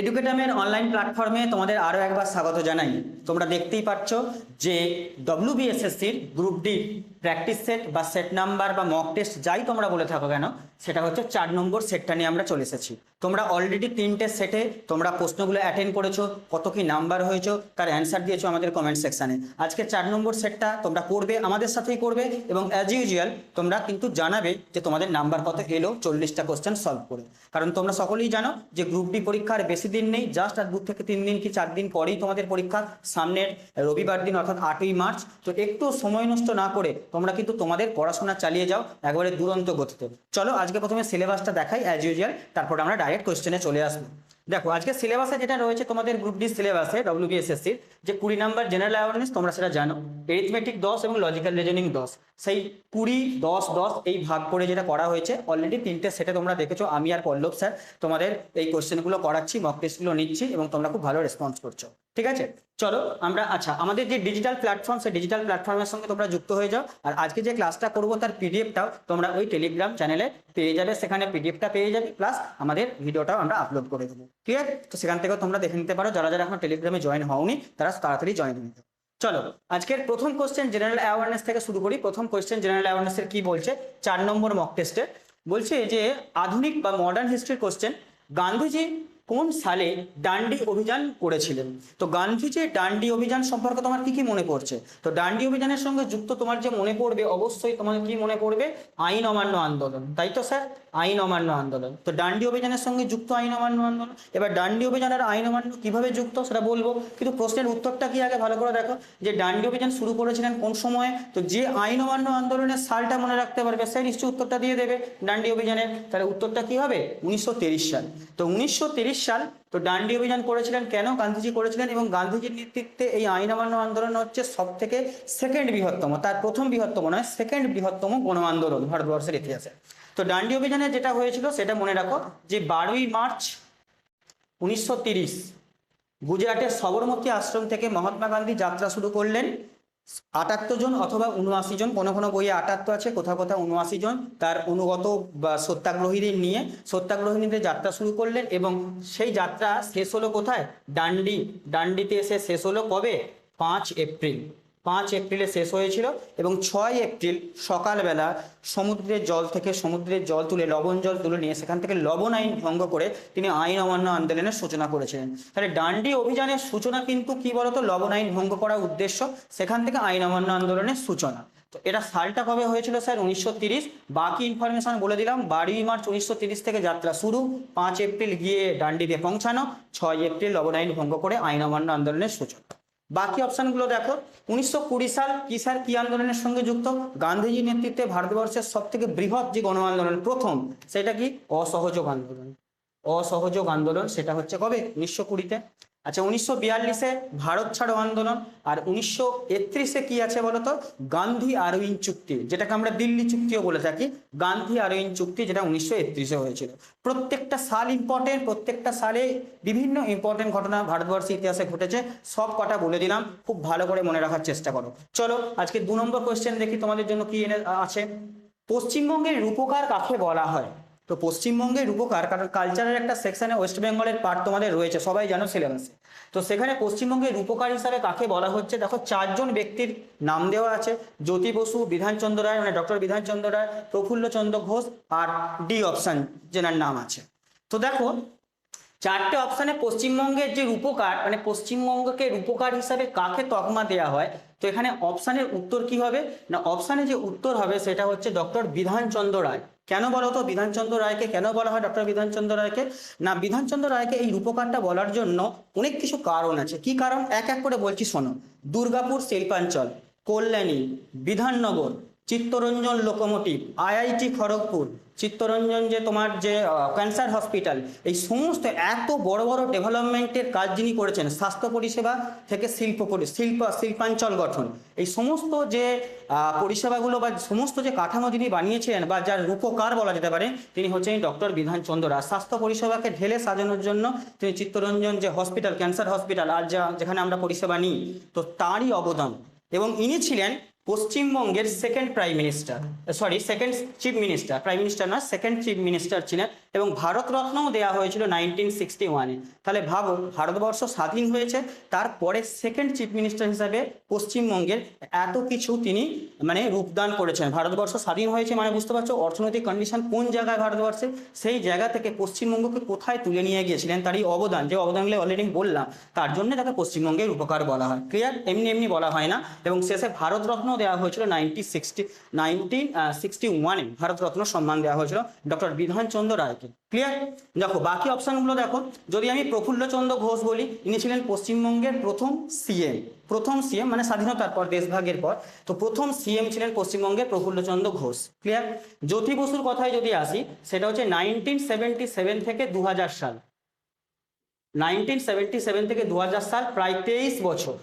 এডুকেটামের online প্ল্যাটফর্মে তোমাদের আরও একবার স্বাগত জানাই। তোমরা দেখতেই পাচ্ছ যে ডব্লিউবিএসএসসির গ্রুপ ডি প্র্যাকটিস সেট বা সেট নাম্বার বা মক টেস্ট যাই তোমরা বলে থাকো কেন, সেটা হচ্ছে 4 নম্বর সেটটা নিয়ে আমরা চলে এসেছি। তোমরা অলরেডি 3টে সেটে তোমরা প্রশ্নগুলো অ্যাটেন্ড করেছো, কত কি নাম্বার হয়েছো তার অ্যান্সার দিয়েছো আমাদের কমেন্ট সেকশানে। আজকে 4 নম্বর সেটটা তোমরা করবে, আমাদের সাথেই করবে, এবং অ্যাজ ইউজুয়াল তোমরা কিন্তু জানাবে যে তোমাদের নাম্বার কত এলো 40টা কোশ্চেন সলভ করে। কারণ তোমরা সকলেই জানো যে গ্রুপ ডি পরীক্ষার বেশি দিন নেই, জাস্ট আর 2 থেকে 3 দিন কি 4 দিন পরেই তোমাদের পরীক্ষা, সামনের রবিবার দিন অর্থাৎ 8ই মার্চ। তো একটু সময় নষ্ট না করে তোমরা কিন্তু তোমাদের পড়াশোনা চালিয়ে যাও একবারে দুরন্ত গতিতে। চলো আজকে প্রথমে সিলেবাসটা দেখাই অ্যাজ ইউজুয়াল, তারপর আমরা ডাইরেক্ট কোশ্চেনে চলে আসবো। দেখো আজকে সিলেবাসে যেটা রয়েছে তোমাদের গ্রুপ ডি সিলেবাসে ডব্লিউবিএসএসসির যে 20 নাম্বার জেনারেল অ্যাওয়ারনেস, তোমরা সেটা জানো, এরিথমেটিক 10 এবং লজিক্যাল রিজনিং 10, সেই 20, 10, 10 এই ভাগ করে যেটা করা হয়েছে। অলরেডি 3টে সেটে তোমরা দেখেছো, আমি আর পল্লব স্যার তোমাদের এই কোশ্চেনগুলো করাচ্ছি, মক টেস্টগুলো নিচ্ছি এবং তোমরা খুব ভালো রেসপন্স করছো। ঠিক আছে, চলো আমরা আমাদের যে ডিজিটাল প্ল্যাটফর্ম, সেই ডিজিটাল প্ল্যাটফর্মের সঙ্গে তোমরা যুক্ত হয়ে যাও। আর আজকে যে ক্লাসটা করবো তার পিডিএফটাও তোমরা ওই টেলিগ্রাম চ্যানেলে পেয়ে যাবে, সেখানে পিডিএফটা পেয়ে যাবে, প্লাস আমাদের ভিডিওটাও আমরা আপলোড করে দেবো। ঠিক আছে, তো সেখান থেকেও তোমরা দেখে নিতে পারো। যারা যারা এখন টেলিগ্রামে জয়েন হওনি তারা তাড়াতাড়ি জয়েন হয়ে যাও। চলো আজকের প্রথম কোশ্চেন জেনারেল অ্যাওয়ারনেস থেকে শুরু করি। প্রথম কোশ্চেন জেনারেল অ্যাওয়ারনেসের কি বলছে, 4 নম্বর মক টেস্টে বলছে যে আধুনিক বা মডার্ন হিস্ট্রির কোশ্চেন, গান্ধীজি কোন সালে ডান্ডি অভিযান করেছিলেন? তো গান্ধীজি ডান্ডি অভিযান সম্পর্কে তোমার কি কি মনে পড়ছে? তো ডান্ডি অভিযানের সঙ্গে যুক্ত তোমার যে মনে পড়বে, অবশ্যই তোমার কি মনে পড়বে? আইন অমান্য আন্দোলন, তাই তো স্যার? আইন অমান্য আন্দোলন। তো ডান্ডি অভিযানের সঙ্গে যুক্ত আইন অমান্য আন্দোলন। এবার ডান্ডি অভিযান আর আইন অমান্য কিভাবে যুক্ত সেটা বলবো, কিন্তু প্রশ্নের উত্তরটা কি আগে ভালো করে দেখো, যে ডান্ডি অভিযান শুরু করেছিলেন কোন সময়ে? তো যে আইন অমান্য আন্দোলনের সালটা মনে রাখতে পারবে সে নিশ্চয়ই উত্তরটা দিয়ে দেবে ডান্ডি অভিযানের। তাহলে উত্তরটা কি হবে? 1930 সাল। তো 1930 সাল। তো ডান্ডি অভিযান করেছিলেন কেন? গান্ধীজি করেছিলেন, এবং গান্ধীজির নেতৃত্বে এই আইন অমান্য আন্দোলন হচ্ছে সব থেকে সেকেন্ড বৃহত্তম, তার প্রথম বৃহত্তম নয়, সেকেন্ড বৃহত্তম গণ আন্দোলন ভারতবর্ষের ইতিহাসে। তো ডান্ডি অভিযানে যেটা হয়েছিল সেটা মনে রাখো, যে 12ই মার্চ 1930 গুজরাটের সবরমতী আশ্রম থেকে মহাত্মা গান্ধী যাত্রা শুরু করলেন। 78 জন অথবা 79 জন, কোনো কোনো বইয়ে 78 আছে, কোথাও কোথাও 79 জন তার অনুগত বা সত্যাগ্রহীদের নিয়ে সত্যাগ্রহীদের যাত্রা শুরু করলেন। এবং সেই যাত্রা শেষ হলো কোথায়? ডান্ডিতে এসে শেষ হলো কবে? 5 এপ্রিল। 5 এপ্রিলে শেষ হয়েছিল, এবং 6 এপ্রিল সকালবেলা সমুদ্রের জল তুলে, লবণ জল তুলে নিয়ে সেখান থেকে লবণ আইন ভঙ্গ করে তিনি আইন অমান্য আন্দোলনের সূচনা করেছিলেন। তাহলে ডান্ডি অভিযানের সূচনা কিন্তু কি বলতো? লবণ আইন ভঙ্গ করার উদ্দেশ্য, সেখান থেকে আইন অমান্য আন্দোলনের সূচনা। তো এটা সালটা কবে হয়েছিল স্যার? 1930। বাকি ইনফরমেশন বলে দিলাম, 12ই মার্চ 1930 থেকে যাত্রা শুরু, 5 এপ্রিল গিয়ে ডান্ডিতে পৌঁছানো, 6 এপ্রিল লবণ আইন ভঙ্গ করে আইন অমান্য আন্দোলনের সূচনা। বাকি অপশনগুলো দেখো। 1920 সাল কি স্যার, কি আন্দোলনের সঙ্গে যুক্ত? গান্ধীজির নেতৃত্বে ভারতবর্ষের সব থেকে বৃহৎ যে গণ আন্দোলন প্রথম, সেটা কি? অসহযোগ আন্দোলন। অসহযোগ আন্দোলন সেটা হচ্ছে কবে? 1920-তে। আচ্ছা, 1942-এ ভারত ছাড়ো আন্দোলন। আর 1931-এ কি আছে বলতো? গান্ধী আরউইন চুক্তি, যেটাকে আমরা দিল্লি চুক্তিও বলে থাকি। গান্ধী আরউইন চুক্তি, যেটা 1931-এ হয়েছিল। প্রত্যেকটা সাল ইম্পর্টেন্ট, প্রত্যেকটা সালে বিভিন্ন ইম্পর্টেন্ট ঘটনা ভারতবর্ষের ইতিহাসে ঘটেছে, সব কটা বলে দিলাম, খুব ভালো করে মনে রাখার চেষ্টা করো। চলো আজকে 2 নম্বর কোয়েশ্চেন দেখি তোমাদের জন্য কি এনে আছে। পশ্চিমবঙ্গের রূপকার কাকে বলা হয়? তো পশ্চিমবঙ্গের রূপকার, কারণ কালচারের একটা সেকশনে ওয়েস্ট বেঙ্গলের পার্ট তোমাদের রয়েছে, সবাই জানো সিলেবাসে। তো সেখানে পশ্চিমবঙ্গের রূপকার হিসাবে কাকে বলা হচ্ছে দেখো, 4 জন ব্যক্তির নাম দেওয়া আছে। জ্যোতি বসু, বিধানচন্দ্র রায় মানে ডক্টর বিধানচন্দ্র রায়, প্রফুল্লচন্দ্র ঘোষ, আর ডি অপশন যেনার নাম আছে। তো দেখো 4টে অপশানে পশ্চিমবঙ্গের যে রূপকার, মানে পশ্চিমবঙ্গকে রূপকার হিসাবে কাকে তকমা দেওয়া হয়, তো এখানে অপশানের উত্তর কি হবে না, অপশানে যে উত্তর হবে সেটা হচ্ছে ডক্টর বিধানচন্দ্র রায়। কেন বলো তো বিধানচন্দ্র রায়কে কেন বলা হয় ডক্টর বিধানচন্দ্র রায়কে? না, বিধানচন্দ্র রায়কে এই রূপকারটা বলার জন্য অনেক কিছু কারণ আছে। কি কারণ এক এক করে বলছি শোনো। দুর্গাপুর শিল্পাঞ্চল, কল্যাণী, বিধাননগর, চিত্তরঞ্জন লোকোমোটিভ, আইআইটি খড়গপুর, চিত্তরঞ্জন যে তোমার যে ক্যান্সার হসপিটাল, এই সমস্ত এত বড় বড় ডেভেলপমেন্টের কাজ যিনি করেছেন, স্বাস্থ্য পরিষেবা থেকে শিল্পাঞ্চল গঠন, এই সমস্ত যে পরিষেবাগুলো বা সমস্ত যে কাঠামো যিনি বানিয়েছিলেন বা যার রূপকার বলা যেতে পারে, তিনি হচ্ছেন ডক্টর বিধানচন্দ্র রায়। স্বাস্থ্য পরিষেবাকে ঢেলে সাজানোর জন্য তিনি চিত্তরঞ্জন যে হসপিটাল, ক্যান্সার হসপিটাল আর যেখানে আমরা পরিষেবা নিই, তো তারই অবদান। এবং ইনি ছিলেন পশ্চিমবঙ্গের second prime minister, second chief minister, prime minister না, সেকেন্ড চিফ মিনিস্টার ছিলেন এবং ভারতরত্নও দেওয়া হয়েছিল 1961-এ। তাহলে ভাবো, ভারতবর্ষ স্বাধীন হয়েছে, তারপরে সেকেন্ড চিফ মিনিস্টার হিসাবে পশ্চিমবঙ্গের এত কিছু তিনি মানে রূপদান করেছেন। ভারতবর্ষ স্বাধীন হয়েছে মানে বুঝতে পারছো অর্থনৈতিক কন্ডিশন কোন জায়গায় ভারতবর্ষে, সেই জায়গা থেকে পশ্চিমবঙ্গকে কোথায় তুলে নিয়ে গিয়েছিলেন, তারই অবদান, যে অবদানগুলো অলরেডি বললাম, তার জন্য তাকে পশ্চিমবঙ্গের উপকার বলা হয়। ক্লিয়ার? এমনি এমনি বলা হয় না। এবং শেষে ভারতরত্ন দেওয়া হয়েছিল 1961-এ ভারতরত্ন সম্মান দেওয়া হয়েছিল ডক্টর বিধানচন্দ্র রায়কে। ক্লিয়ার? দেখো বাকি অপশনগুলো দেখো। যদি আমি প্রফুল্লচন্দ্র ঘোষ বলি, ইনি ছিলেন পশ্চিমবঙ্গের প্রথম সিএম, মানে স্বাধীনতার পর, দেশভাগের পর, তো প্রথম সিএম ছিলেন পশ্চিমবঙ্গের প্রফুল্লচন্দ্র ঘোষ। ক্লিয়ার? জ্যোতি বসুর কথায় যদি আসি, সেটা হচ্ছে 1977 থেকে 2000 সাল, 1977 থেকে 2000 সাল, প্রায় 23 বছর,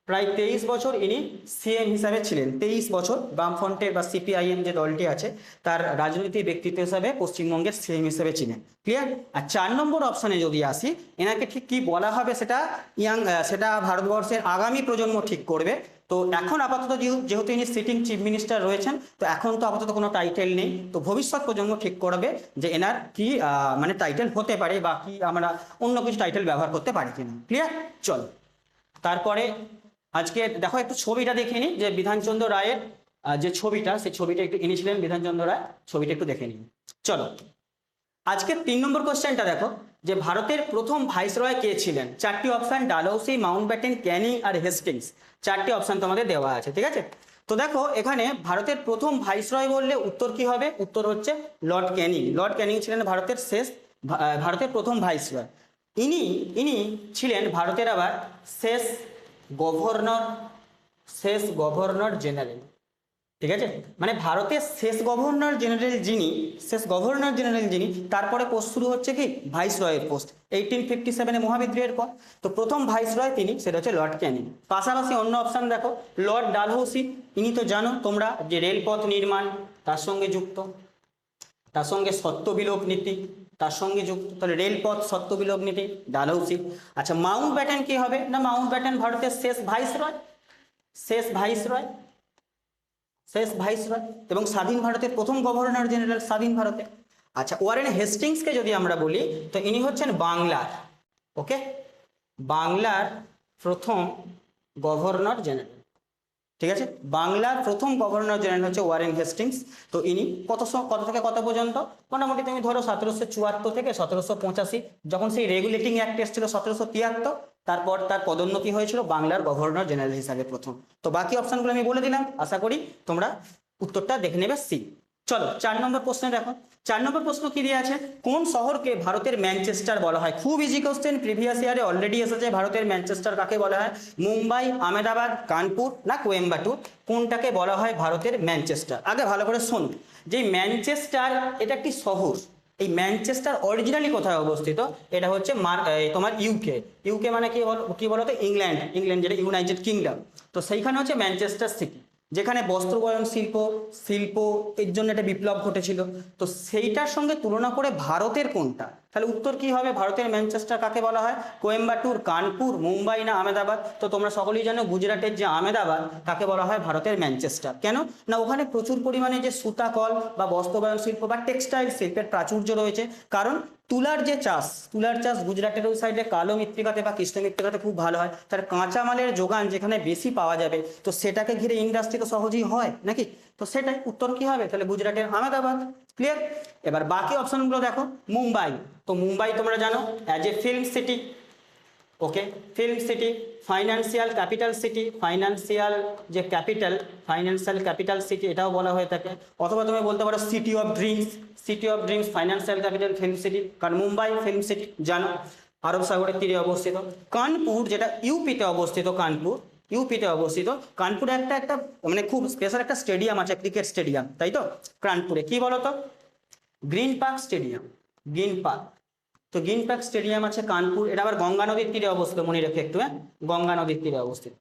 প্রায় 23 বছর ইনি সিএম হিসাবে ছিলেন। 23 বছর বামফ্রন্টের বা সিপিআইএম যে দলটি আছে তার রাজনৈতিক ব্যক্তিত্ব হিসাবে পশ্চিমবঙ্গের সিএম হিসেবে ছিলেন। ক্লিয়ার? আর 4 নম্বর অপশনে যদি আসি, এনাকে ঠিক কি বলা হবে সেটা ভারতবর্ষের আগামী প্রজন্ম ঠিক করবে। তো এখন আপাতত যেহেতু ইনি সিটিং চিফ মিনিস্টার রয়েছেন, তো এখন তো আপাতত কোনো টাইটেল নেই, তো ভবিষ্যৎ প্রজন্ম ঠিক করবে যে এনার কি মানে টাইটেল হতে পারে, বা কি আমরা অন্য কিছু টাইটেল ব্যবহার করতে পারি কিনা। ক্লিয়ার? চলো তারপরে আজকে দেখো একটু ছবিটা দেখে নিই, যে বিধানচন্দ্র রায়ের যে ছবিটা, সেই ছবিটা একটু এনেছিলেন বিধানচন্দ্র রায়, ছবিটা একটু দেখে নিই। চলো আজকে 3 নম্বর কোশ্চেনটা দেখো, যে ভারতের প্রথম ভাইসরয় কে ছিলেন। 4টি অপশন, ডালহৌসি, মাউন্টব্যাটেন, ক্যানিং আর হেস্টিংস। 4টি অপশন তোমাদের দেওয়া আছে, ঠিক আছে? তো দেখো এখানে ভারতের প্রথম ভাইসরয় বললে উত্তর কি হবে? উত্তর হচ্ছে লর্ড ক্যানিং। লর্ড ক্যানিং ছিলেন ভারতের প্রথম ভাইসরয়। ইনি ছিলেন ভারতের আবার শেষ গভর্নর জেনারেল। ঠিক আছে? মানে ভারতের শেষ গভর্নর জেনারেল যিনি, তারপরে পোস্ট শুরু হচ্ছে কি ভাইসরয়ের পোস্ট 1857-এ মহাবিদ্রোহের পর। তো প্রথম ভাইসরয় তিনি, সেটা হচ্ছে লর্ড ক্যানিং। পাশাপাশি অন্য অপশন দেখো, লর্ড ডালহৌসি, ইনি তো জানো তোমরা যে রেলপথ নির্মাণ তার সঙ্গে যুক্ত, তার সঙ্গে সত্য বিলোপ নীতি তার সঙ্গে যুক্ত, তাহলে রেলপথ, সত্য বিলোপ নীতি, ডালহৌসি। আচ্ছা মাউন্টব্যাটেন কি হবে না, মাউন্টব্যাটেন ভারতের শেষ ভাইসরয় এবং স্বাধীন ভারতের প্রথম গভর্নর জেনারেল স্বাধীন ভারতে। আচ্ছা ওয়ারেন হেস্টিংসকে যদি আমরা বলি, তো ইনি হচ্ছেন বাংলার প্রথম গভর্নর জেনারেল। ঠিক আছে? বাংলার প্রথম গভর্নর জেনারেল হচ্ছে ওয়ারেন হেস্টিংস। তো ইনি কত থেকে কত পর্যন্ত, মোটামুটি তুমি ধরো 1774 থেকে 1785, যখন সেই রেগুলেটিং অ্যাক্ট এসেছিল 1773, তারপর তার পদোন্নতি হয়েছিল বাংলার গভর্নর জেনারেল হিসাবে প্রথম। তো বাকি অপশনগুলো আমি বলে দিলাম, আশা করি তোমরা উত্তরটা দেখে নেবে। সি। চলো 4 নম্বর প্রশ্নে দেখো। 4 নম্বর প্রশ্ন কি দিয়ে আছে, কোন শহরকে ভারতের ম্যানচেস্টার বলা হয়? খুব ইজি কোশ্চেন, প্রিভিয়াস ইয়ারে অলরেডি এসেছে। ভারতের ম্যানচেস্টার কাকে বলা হয়? মুম্বাই, আহমেদাবাদ, কানপুর না কোয়েম্বাটুর, কোনটাকে বলা হয় ভারতের ম্যানচেস্টার? আগে ভালো করে শোনো, যে ম্যানচেস্টার এটা একটি শহর। এই ম্যানচেস্টার অরিজিনালি কোথায় অবস্থিত? এটা হচ্ছে তোমার ইউকে মানে কি বলো তো, ইংল্যান্ড যেটা ইউনাইটেড কিংডম। তো সেইখানে হচ্ছে ম্যানচেস্টার সিটি, যেখানে বস্ত্রবয়ন শিল্প এর জন্য একটা বিপ্লব ঘটেছিল। তো সেইটার সঙ্গে তুলনা করে ভারতের কোনটা, তাহলে উত্তর কি হবে? ভারতের ম্যানচেস্টার কাকে বলা হয়? কোয়েম্বাটুর, কানপুর, মুম্বাই না আহমেদাবাদ? তো তোমরা সকলেই জানো গুজরাটের যে আহমেদাবাদ, তাকে বলা হয় ভারতের ম্যানচেস্টার। কেন না, ওখানে প্রচুর পরিমাণে যে সুতাকল বা বস্ত্রবয়ন শিল্প বা টেক্সটাইল শিল্পের প্রাচুর্য রয়েছে। কারণ তুলার চাষ গুজরাটের ওই সাইডে কালো মৃত্তিকাতে বা কৃষ্ণ মৃত্তিকাতে খুব ভালো হয়। তার কাঁচামালের যোগান যেখানে বেশি পাওয়া যাবে, তো সেটাকে ঘিরে ইন্ডাস্ট্রি তো সহজেই হয় নাকি? তো সেটাই উত্তর কি হবে? তাহলে গুজরাটের আহমেদাবাদ। ক্লিয়ার? এবার বাকি অপশনগুলো দেখো। মুম্বাই, তো মুম্বাই তোমরা জানো as a film city, okay, film city, financial capital city এটাও বলা হয়ে থাকে। অথবা তুমি বলতে পারো city of dreams, financial capital, film city. কারণ মুম্বাই ফিল্ম সিটি জানো আরব সাগরের তীরে অবস্থিত। কানপুর যেটা ইউপিতে অবস্থিত, কানপুরে একটা মানে খুব স্পেশাল একটা স্টেডিয়াম আছে, ক্রিকেট স্টেডিয়াম, তাই তো? কানপুরে কি বলতো, গ্রিন পার্ক স্টেডিয়াম আছে কানপুর। এটা আবার গঙ্গা নদীর তীরে অবস্থিত, মনে রেখে একটু, গঙ্গা নদীর তীরে অবস্থিত।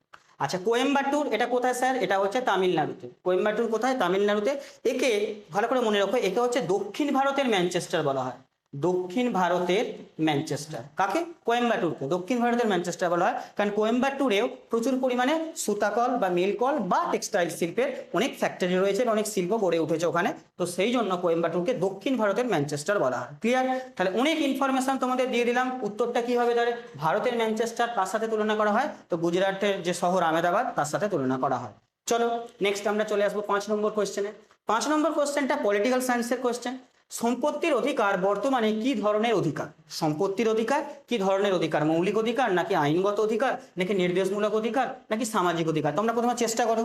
আচ্ছা কোয়েম্বাটুর এটা কোথায় স্যার? এটা হচ্ছে তামিলনাড়ুতে। কোয়েম্বাটুর কোথায়? তামিলনাড়ুতে। একে ভালো করে মনে রাখো, একে হচ্ছে দক্ষিণ ভারতের ম্যানচেস্টার বলা হয়। দক্ষিণ ভারতের ম্যানচেস্টার। কাকে? কোয়েম্বাটুরকে দক্ষিণ ভারতের ম্যানচেস্টার বলা হয়, কারণ কোয়েম্বাটুরেও প্রচুর পরিমাণে সুতাকল বা মিলকল বা টেক্সটাইল শিল্পের অনেক ফ্যাক্টরি রয়েছে, অনেক শিল্প গড়ে উঠেছে ওখানে। তো সেই জন্য কোয়েম্বাটুরকে দক্ষিণ ভারতের ম্যানচেস্টার বলা হয়। ক্লিয়ার? তাহলে অনেক ইনফরমেশন তোমাদের দিয়ে দিলাম। উত্তরটা কি হবে তাহলে? ভারতের ম্যানচেস্টার কার সাথে তুলনা করা হয়? তো গুজরাটের যে শহর আহমেদাবাদ তার সাথে তুলনা করা হয়। চলো নেক্সট আমরা চলে আসবো 5 নম্বর কোয়েশ্চেনে। 5 নম্বর কোয়েশ্চেনটা পলিটিক্যাল সায়েন্সের কোয়েশ্চেন। সম্পত্তির অধিকার বর্তমানে কি ধরনের অধিকার? সম্পত্তির অধিকার কি ধরনের অধিকার? মৌলিক অধিকার, নাকি আইনগত অধিকার, নাকি নির্দেশমূলক অধিকার, নাকি সামাজিক অধিকার? তোমরা প্রথমে চেষ্টা করো,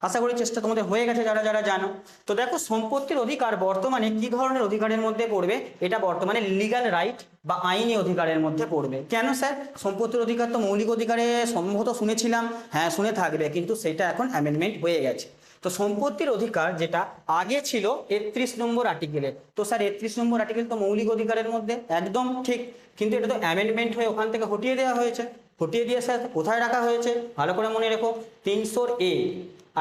আশা করি চেষ্টা তোমাদের হয়ে গেছে যারা যারা জানো। তো দেখো, সম্পত্তির অধিকার বর্তমানে কি ধরনের অধিকারের মধ্যে পড়বে? এটা বর্তমানে লিগ্যাল রাইট বা আইনি অধিকারের মধ্যে পড়বে। কেন স্যার? সম্পত্তির অধিকার তো মৌলিক অধিকারে সম্ভবত শুনেছিলাম, হ্যাঁ শুনে থাকবে, কিন্তু সেটা এখন অ্যামেন্ডমেন্ট হয়ে গেছে। তো সম্পত্তির অধিকার যেটা আগে ছিল 31 নম্বর আর্টিকেলে, তো স্যার 31 নম্বর আর্টিকেল তো মৌলিক অধিকারের মধ্যে, একদম ঠিক, কিন্তু এটা তো অ্যামেন্ডমেন্ট হয়ে ওখান থেকে হটিয়ে দেওয়া হয়েছে। হটিয়ে দিয়ে স্যার কোথায় রাখা হয়েছে? ভালো করে মনে রেখো, 300A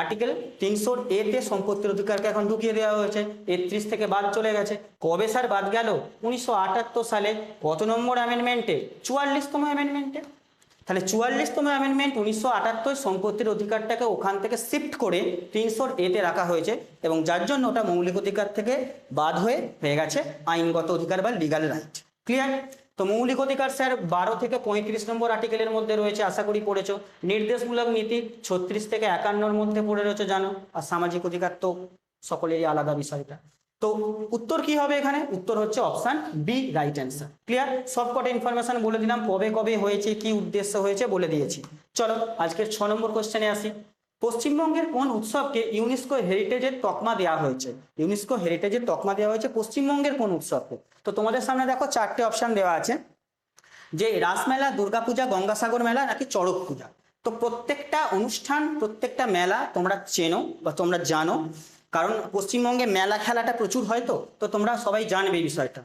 আর্টিকেল 300A তে সম্পত্তির অধিকারকে এখন ঢুকিয়ে দেওয়া হয়েছে। 31 থেকে বাদ চলে গেছে। কবে স্যার বাদ গেল? 1978 সালে। কত নম্বর অ্যামেন্ডমেন্টে? 44তম অ্যামেন্ডমেন্টে। তাহলে 44তম অ্যামেন্ডমেন্ট 1978 সম্পত্তির অধিকারটাকে ওখান থেকে শিফট করে 300A তে রাখা হয়েছে, এবং যার জন্য ওটা মৌলিক অধিকার থেকে বাদ হয়ে গেছে আইনগত অধিকার বা লিগ্যাল রাইট। ক্লিয়ার? তো মৌলিক অধিকার স্যার 12 থেকে 35 নম্বর আর্টিকেলের মধ্যে রয়েছে, আশা করি পড়েছো। নির্দেশমূলক নীতি 36 থেকে 51-র মধ্যে পড়ে রয়েছে, জানো। আর সামাজিক অধিকার তো সকলেরই আলাদা বিষয়টা। তো উত্তর কি হবে এখানে? উত্তর হচ্ছে option B, right answer. Clear? সবকটা ইনফরমেশন বলে দিলাম, কবে কবে হয়েছে, কি উদ্দেশ্য হয়েছে বলে দিয়েছি। চলো আজকের 6 নম্বর কোশ্চেনে আসি। পশ্চিমবঙ্গের কোন উৎসবকে ইউনেস্কো হেরিটেজের তকমা দেওয়া হয়েছে? ইউনেস্কো হেরিটেজের তকমা দেওয়া হয়েছে পশ্চিমবঙ্গের কোন উৎসবকে? তো তোমাদের সামনে দেখো 4টে অপশন দেওয়া আছে, যে রাসমেলা, দুর্গাপূজা, গঙ্গাসাগর মেলা, নাকি চড়ক পূজা। তো প্রত্যেকটা অনুষ্ঠান, প্রত্যেকটা মেলা তোমরা চেনো বা তোমরা জানো, কারণ পশ্চিমবঙ্গে মেলা খেলাটা প্রচুর হয়। তো তোমরা সবাই জানবে এই বিষয়টা।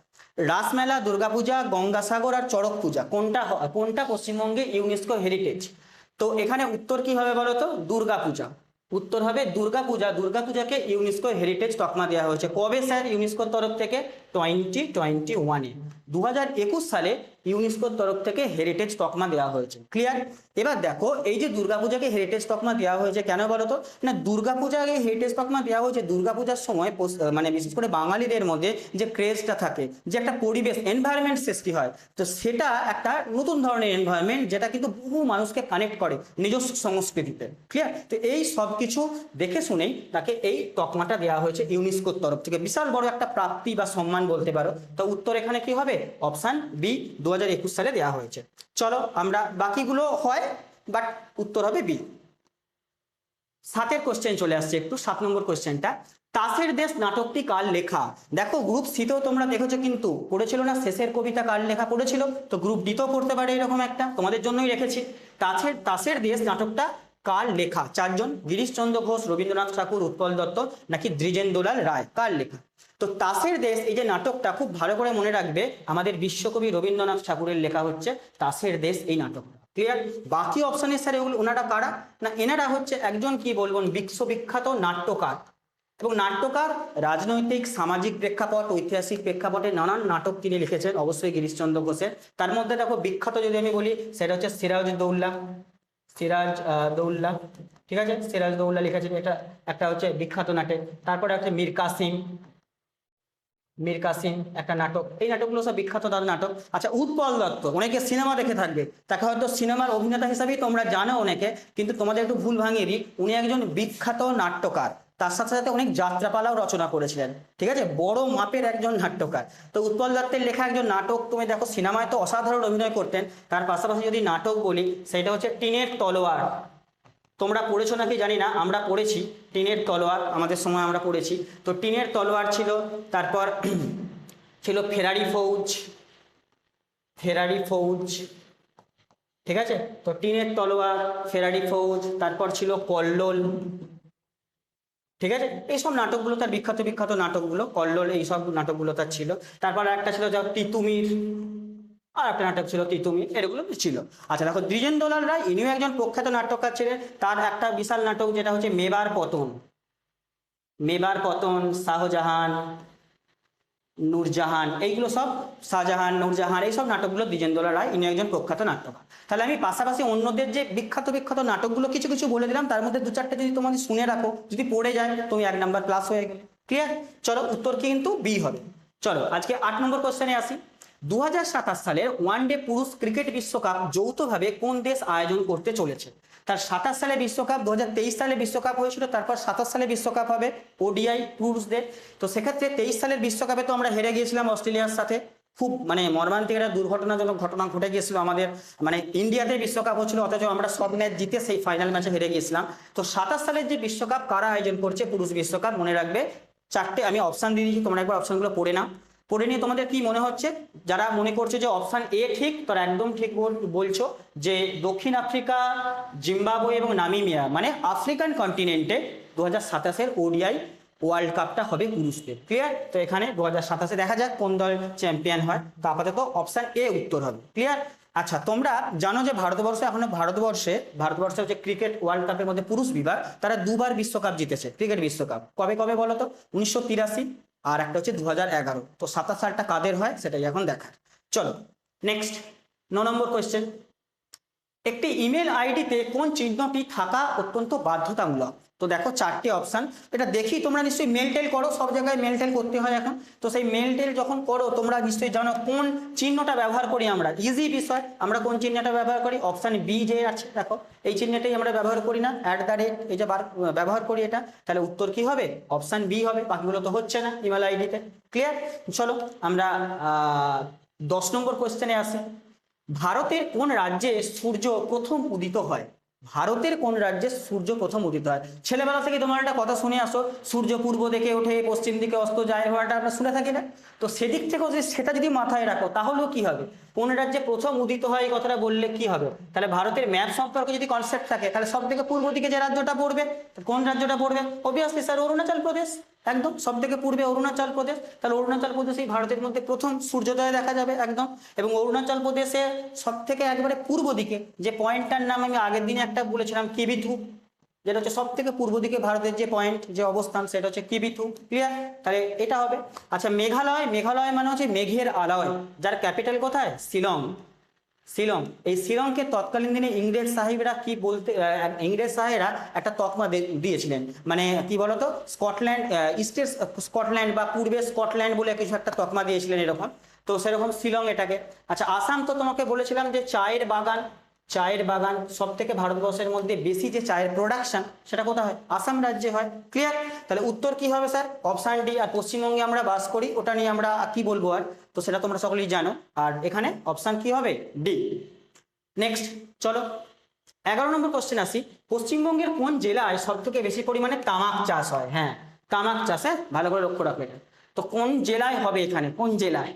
রাসমেলা, দুর্গাপূজা, গঙ্গাসাগর আর চড়ক পূজা কোনটা পশ্চিমবঙ্গে ইউনেস্কো হেরিটেজ? তো এখানে উত্তর কি হবে বলো তো? দুর্গাপূজা। উত্তর হবে দুর্গাপূজা। দুর্গাপূজাকে ইউনেস্কো হেরিটেজ তকমা দেওয়া হয়েছে। কবে স্যার ইউনেস্কোর তরফ থেকে? 2021-এ, 2021 সালে ইউনেস্কোর তরফ থেকে হেরিটেজ তকমা দেওয়া হয়েছে। ক্লিয়ার? এবার দেখো, এই যে দুর্গাপূজাকে হেরিটেজ তকমা দেওয়া হয়েছে কেন বলো তো? না, দুর্গাপূজাকে হেরিটেজ তকমা দেওয়া হয়েছে দুর্গাপূজার সময় মানে বিশেষ করে বাঙালিদের মধ্যে যে ক্রেজটা থাকে, যে একটা পরিবেশ এনভায়রনমেন্ট সৃষ্টি হয়, তো সেটা একটা নতুন ধরনের এনভায়রনমেন্ট, যেটা কিন্তু বহু মানুষকে কানেক্ট করে নিজস্ব সংস্কৃতিতে। ক্লিয়ার? তো এই সব কিছু দেখে শুনেই তাকে এই তকমাটা দেওয়া হয়েছে ইউনেস্কোর তরফ থেকে। বিশাল বড় একটা প্রাপ্তি বা সম্মান বলতে পারো। তো উত্তর এখানে কি হবে? অপশন বি, 2021 সালে দেওয়া হয়েছে। চলো আমরা বাকিগুলো হয়, বাট উত্তর হবে বি। 7-এর কোশ্চেন চলে আসছে একটু। 7 নম্বর কোশ্চেনটা, তাসের দেশ নাটকটি কার লেখা? দেখো, গ্রুপ সিতেও তোমরা দেখেছো, কিন্তু পড়েছিল না শেষের কবিতা কার লেখা পড়েছিল, তো গ্রুপ ডিতেও পড়তে পারে এরকম একটা, তোমাদের জন্যই রেখেছি। তাসের দেশ নাটকটা কার লেখা? 4 জন, গিরিশচন্দ্র ঘোষ, রবীন্দ্রনাথ ঠাকুর, উৎপল দত্ত, নাকি দ্বিজেন্দ্রলাল রায়। কার লেখা? তো তাসের দেশ, এই যে নাটকটা, খুব ভালো করে মনে রাখবে, আমাদের বিশ্বকবি রবীন্দ্রনাথ ঠাকুরের লেখা হচ্ছে তাসের দেশ এই নাটকটা। ক্লিয়ার? বাকি অপশনের স্যার এগুলো ওনারা কারা? না, এনারা হচ্ছে একজন কি বলবো বিশ্ববিখ্যাত নাট্যকার, এবং নাট্যকার রাজনৈতিক, সামাজিক প্রেক্ষাপট, ঐতিহাসিক প্রেক্ষাপটে নানান নাটক তিনি লিখেছেন, অবশ্যই গিরিশচন্দ্র ঘোষের। তার মধ্যে দেখো বিখ্যাত যদি আমি বলি, সেটা হচ্ছে সিরাজউদ্দৌলা। সিরাজউদ্দৌলা, ঠিক আছে, সিরাজউদ্দৌলা লিখেছেন, এটা একটা হচ্ছে বিখ্যাত নাটক। তারপরে হচ্ছে মীর কাসিম একটা নাটক। এই নাটকগুলো সব বিখ্যাত তার নাটক। আচ্ছা, উৎপল দত্ত, অনেকে সিনেমা দেখে থাকবে, তাকে হয়তো সিনেমার অভিনেতা হিসাবেই তোমরা জানো অনেকে, কিন্তু তোমাদের একটু ভুল ভাঙিয়ে দিই, উনি একজন বিখ্যাত নাট্যকার, তার সাথে সাথে অনেক যাত্রাপালাও রচনা করেছিলেন। ঠিক আছে, বড় মাপের একজন নাট্যকার। তো উৎপল দত্তের লেখা একজন নাটক তুমি দেখো, সিনেমায় তো অসাধারণ অভিনয় করতেন, তার পাশাপাশি যদি নাটক বলি, সেটা হচ্ছে টিনের তলোয়ার। তোমরা পড়েছো নাকি জানি না, আমরা পড়েছি টিনের তলোয়ার, আমাদের সময় আমরা পড়েছি। তো টিনের তলোয়ার ছিল, তারপর ছিল ফেরারি ফৌজ, ঠিক আছে। তো টিনের তলোয়ার, ফেরারি ফৌজ, তারপর ছিল কল্লোল, ঠিক আছে। এইসব নাটকগুলো তার বিখ্যাত বিখ্যাত নাটকগুলো, কল্লোল, এইসব নাটকগুলো তার ছিল। তারপর একটা ছিল যা তিতুমির, আর একটা নাটক ছিল তিতুমির, এগুলো ছিল। আচ্ছা দেখো, দ্বিজেন্দ্রলাল রায় ইনিও একজন প্রখ্যাত নাট্যকার ছিলেন। তার একটা বিশাল নাটক যেটা হচ্ছে মেবার পতন, শাহজাহান, নূরজাহান, এইগুলো সব শাহজাহান, নূরজাহান, এইসব নাটকগুলো দ্বিজেন্দ্র রায়, ইনি একজন প্রখ্যাত নাট্যকার। তাহলে আমি পাশাপাশি অন্যদের যে বিখ্যাত বিখ্যাত নাটকগুলো কিছু কিছু বলে দিলাম, তার মধ্যে দু চারটে যদি তোমাদের শুনে রাখো, যদি পড়ে যায়, তুমি 1 নাম্বার প্লাস হয়ে গেলে। ক্লিয়ার? চলো, উত্তর কিন্তু বি হবে। চলো আজকে 8 নম্বর কোশ্চেনে আসি। 2027 সালের ওয়ানডে পুরুষ ক্রিকেট বিশ্বকাপ যৌথভাবে কোন দেশ আয়োজন করতে চলেছে? তার 27 সালে বিশ্বকাপ, 2023 সালে বিশ্বকাপ হয়েছিল, তারপর 27 সালে বিশ্বকাপ হবে ওডিআই পুরুষদের। তো সেক্ষেত্রে 23 সালের বিশ্বকাপে তো আমরা হেরে গিয়েছিলাম অস্ট্রেলিয়ার সাথে, খুব মানে মর্মান্তিক একটা দুর্ঘটনাজনক ঘটনা ঘটে গিয়েছিল আমাদের, মানে ইন্ডিয়াতে বিশ্বকাপ হচ্ছিল অথচ আমরা সব ম্যাচ জিতে সেই ফাইনাল ম্যাচে হেরে গিয়েছিলাম। তো 27 সালের যে বিশ্বকাপ কারা আয়োজন করছে পুরুষ বিশ্বকাপ, মনে রাখবে 4টে আমি অপশান দিয়ে দিয়েছি, তোমরা একবার অপশানগুলো পড়ে নাও। পড়ে নিয়ে তোমাদের কি মনে হচ্ছে? যারা মনে করছে যে অপশান এ ঠিক, তারা একদম ঠিক বলছো যে দক্ষিণ আফ্রিকা, জিম্বাবুয়ে এবং নামিবিয়া, মানে আফ্রিকান কন্টিনেন্টে 2027-এর ওডিআই ওয়ার্ল্ড কাপটা হবে পুরুষদের। ক্লিয়ার? তো এখানে 2027-এ দেখা যাক কোন দল চ্যাম্পিয়ন হয়, তো আপাতত অপশান এ উত্তর হবে। ক্লিয়ার? আচ্ছা, তোমরা জানো যে ভারতবর্ষে হচ্ছে ক্রিকেট ওয়ার্ল্ড কাপের মধ্যে পুরুষ বিভাগ, তারা 2বার বিশ্বকাপ জিতেছে, ক্রিকেট বিশ্বকাপ। কবে কবে বলো তো? 1983 আর একটা হচ্ছে 2011। তো 27 সালটা কাদের হয় সেটাই এখন দেখার। চলো নেক্সট 9 নম্বর কোয়েশ্চেন। একটি ইমেল আইডিতে কোন চিহ্নটি থাকা অত্যন্ত বাধ্যতামূলক? তো দেখো 4টে অপশান, এটা দেখি তোমরা নিশ্চয়ই মেল টেল করো, সব জায়গায় মেল টেল করতে হয় এখন। তো সেই মেল টেল যখন করো তোমরা নিশ্চয়ই জানো কোন চিহ্নটা ব্যবহার করি আমরা। ইজি বিষয়, আমরা কোন চিহ্নটা ব্যবহার করি? অপশান বি যে আছে দেখো, এই চিহ্নটাই আমরা ব্যবহার করি না, @ এই যে ব্যবহার করি এটা। তাহলে উত্তর কি হবে? অপশান বি হবে, বাকিগুলো তো হচ্ছে না ইমেল আইডিতে। ক্লিয়ার? চলো আমরা 10 নম্বর কোয়েশ্চেনে আসি। ভারতের কোন রাজ্যে সূর্য প্রথম উদিত হয়? ভারতের কোন রাজ্যে সূর্য প্রথম উদিত হয়? ছেলেবেলা থেকে তোমার একটা কথা শুনে আসো, সূর্য পূর্ব দিকে ওঠে, পশ্চিম দিকে অস্ত যায়, হওয়াটা আমরা শুনে থাকি না? তো সেদিক থেকেও সেটা যদি মাথায় রাখো তাহলেও কি হবে, কোন রাজ্যে প্রথম উদিত হয় এই কথাটা বললে কি হবে? তাহলে ভারতের ম্যাপ সম্পর্কে যদি কনসেপ্ট থাকে, তাহলে সব থেকে পূর্ব দিকে যে রাজ্যটা পড়বে, কোন রাজ্যটা পড়বে? Obviously sir Arunachal Pradesh. একদম সব থেকে পূর্বে অরুণাচল প্রদেশ। তাহলে অরুণাচল প্রদেশেই ভারতের মধ্যে প্রথম সূর্যোদয় দেখা যাবে একদম। এবং অরুণাচল প্রদেশে সব থেকে একবারে পূর্ব দিকে যে পয়েন্টটার নাম আমি আগের দিনে একটা বলেছিলাম, কিবিথু, যেটা হচ্ছে সব থেকে পূর্ব দিকে ভারতের যে পয়েন্ট, যে অবস্থান, সেটা হচ্ছে কিবিথু। ক্লিয়ার? তাহলে এটা হবে। আচ্ছা, মেঘালয় মানে হচ্ছে মেঘের আলয়, যার ক্যাপিটাল কোথায়? শিলং। এই শিলংকে তৎকালীন দিনে ইংরেজ সাহেবরা কি বলতে, ইংরেজ সাহেবরা একটা তকমা দিয়েছিলেন, মানে কি বলতো, স্কটল্যান্ড, ইস্টের স্কটল্যান্ড বা পূর্বে স্কটল্যান্ড বলে কিছু একটা তকমা দিয়েছিলেন এরকম। তো সেরকম শিলং এটাকে। আচ্ছা, আসাম তো তোমাকে বলেছিলাম যে চায়ের বাগান সব থেকে ভারতবর্ষের মধ্যে বেশি যে চায়ের প্রোডাকশন, সেটা কোথায় হয়? আসাম রাজ্যে হয়। ক্লিয়ার? তাহলে উত্তর কি হবে স্যার? Option D. আর পশ্চিমবঙ্গে আমরা বাস করি, ওটা নিয়ে আমরা কি বলবো আর, তো সেটা তোমরা সকলেই জানো। আর এখানে অপশান কি হবে? ডি। নেক্সট চলো 11 নম্বর কোশ্চেন আসি। পশ্চিমবঙ্গের কোন জেলায় সব থেকে বেশি পরিমাণে তামাক চাষ হয়? হ্যাঁ, তামাক চাষ, হ্যাঁ ভালো করে লক্ষ্য রাখো এটা। তো কোন জেলায় হবে এখানে, কোন জেলায়?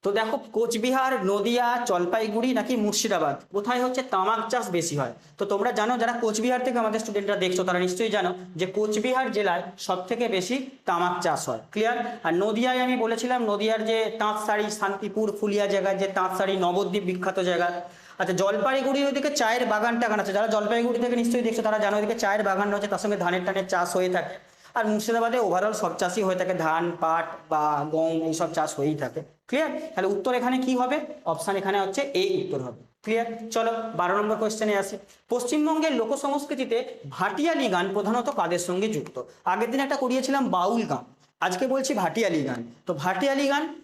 তো দেখো, কোচবিহার, নদিয়া, জলপাইগুড়ি নাকি মুর্শিদাবাদ, কোথায় হচ্ছে তামাক চাষ বেশি হয়? তো তোমরা জানো, যারা কোচবিহার থেকে আমাদের স্টুডেন্টরা দেখছো তারা নিশ্চয়ই জানো যে কোচবিহার জেলায় সব থেকে বেশি তামাক চাষ হয়। ক্লিয়ার? আর নদিয়ায় আমি বলেছিলাম, নদিয়ার যে তাঁতশাড়ি, শান্তিপুর, ফুলিয়া জায়গায় যে তাঁতশাড়ি, নবদ্বীপ বিখ্যাত জায়গা। আচ্ছা, জলপাইগুড়ির ওইদিকে চায়ের বাগান টাগান আছে, যারা জলপাইগুড়ি থেকে নিশ্চয়ই দেখছো তারা জানো ওইদিকে চায়ের বাগান রয়েছে, তার সঙ্গে ধানের চাষ হয়ে থাকে। আর মুর্শিদাবাদে ওভারঅল সব চাষই হয়ে থাকে, ধান, পাট বা গম এইসব চাষ হয়েই থাকে। ক্লিয়ার? তাহলে উত্তর এখানে কি হবে? অপশান এখানে হচ্ছে এই উত্তর হবে। ক্লিয়ার? চলো 12 নম্বর কোয়েশ্চেনে আসি। পশ্চিমবঙ্গের লোকসংস্কৃতিতে ভাটিয়ালি গান প্রধানত কাদের সঙ্গে যুক্ত? আগের দিন একটা করিয়েছিলাম বাউল গান, আজকে বলছি ভাটিয়ালি গান। তো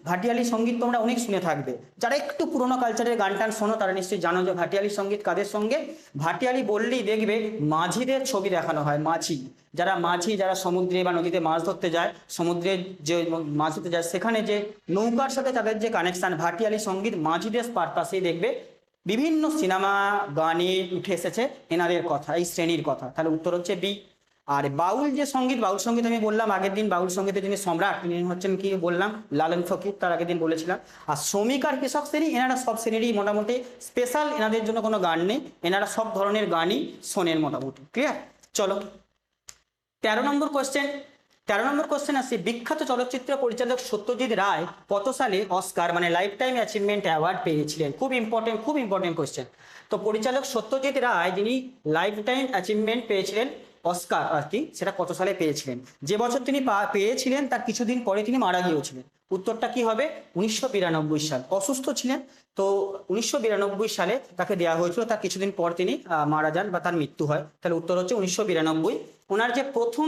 ভাটিয়ালি সঙ্গীত তোমরা অনেক শুনে থাকবে, যারা একটু পুরোনো কালচারের গান টান শোনো তারা নিশ্চয়ই জানো যে ভাটিয়ালি সঙ্গীত কাদের সঙ্গে। ভাটিয়ালি বললেই দেখবে মাঝিদের ছবি দেখানো হয়। মাঝি যারা সমুদ্রে বা নদীতে মাছ ধরতে যায়, সমুদ্রে যে মাছ ধরতে যায় সেখানে যে নৌকার সাথে তাদের যে কানেকশন, ভাটিয়ালি সঙ্গীত মাঝিদের পারপাসেই দেখবে বিভিন্ন সিনেমা গানে উঠে এসেছে এনাদের কথা, এই শ্রেণীর কথা। তাহলে উত্তর হচ্ছে বি। আর বাউল সঙ্গীত আমি বললাম আগের দিন, বাউল সঙ্গীতের যিনি সম্রাট তিনি হচ্ছেন কি বললাম, লালন ফকির, তার আগের দিন বলেছিলাম। আর শ্রমিক আর কৃষক শ্রেণী, এনারা সব শ্রেণীরই মোটামুটি স্পেশাল, এনাদের জন্য কোনো গান নেই, এনারা সব ধরনের গানই শোনেন মোটামুটি। ক্লিয়ার? চলো 13 নম্বর কোশ্চেন আসছে। বিখ্যাত চলচ্চিত্র পরিচালক সত্যজিৎ রায় কত সালে অস্কার মানে লাইফ টাইম অ্যাচিভমেন্ট অ্যাওয়ার্ড পেয়েছিলেন? খুব ইম্পর্টেন্ট কোশ্চেন। তো পরিচালক সত্যজিৎ রায় যিনি লাইফ টাইম অ্যাচিভমেন্ট পেয়েছিলেন অস্কার আর কি, সেটা কত সালে পেয়েছিলেন? যে বছর তিনি পেয়েছিলেন তার কিছুদিন পরে তিনি মারা গিয়েছিলেন। উত্তরটা কি হবে? 1992 সাল। অসুস্থ ছিলেন, তো 1992 সালে তাকে দেওয়া হয়েছিল, তার কিছুদিন পর তিনি মারা যান বা তার মৃত্যু হয়। তাহলে উত্তর হচ্ছে 1992। ওনার যে প্রথম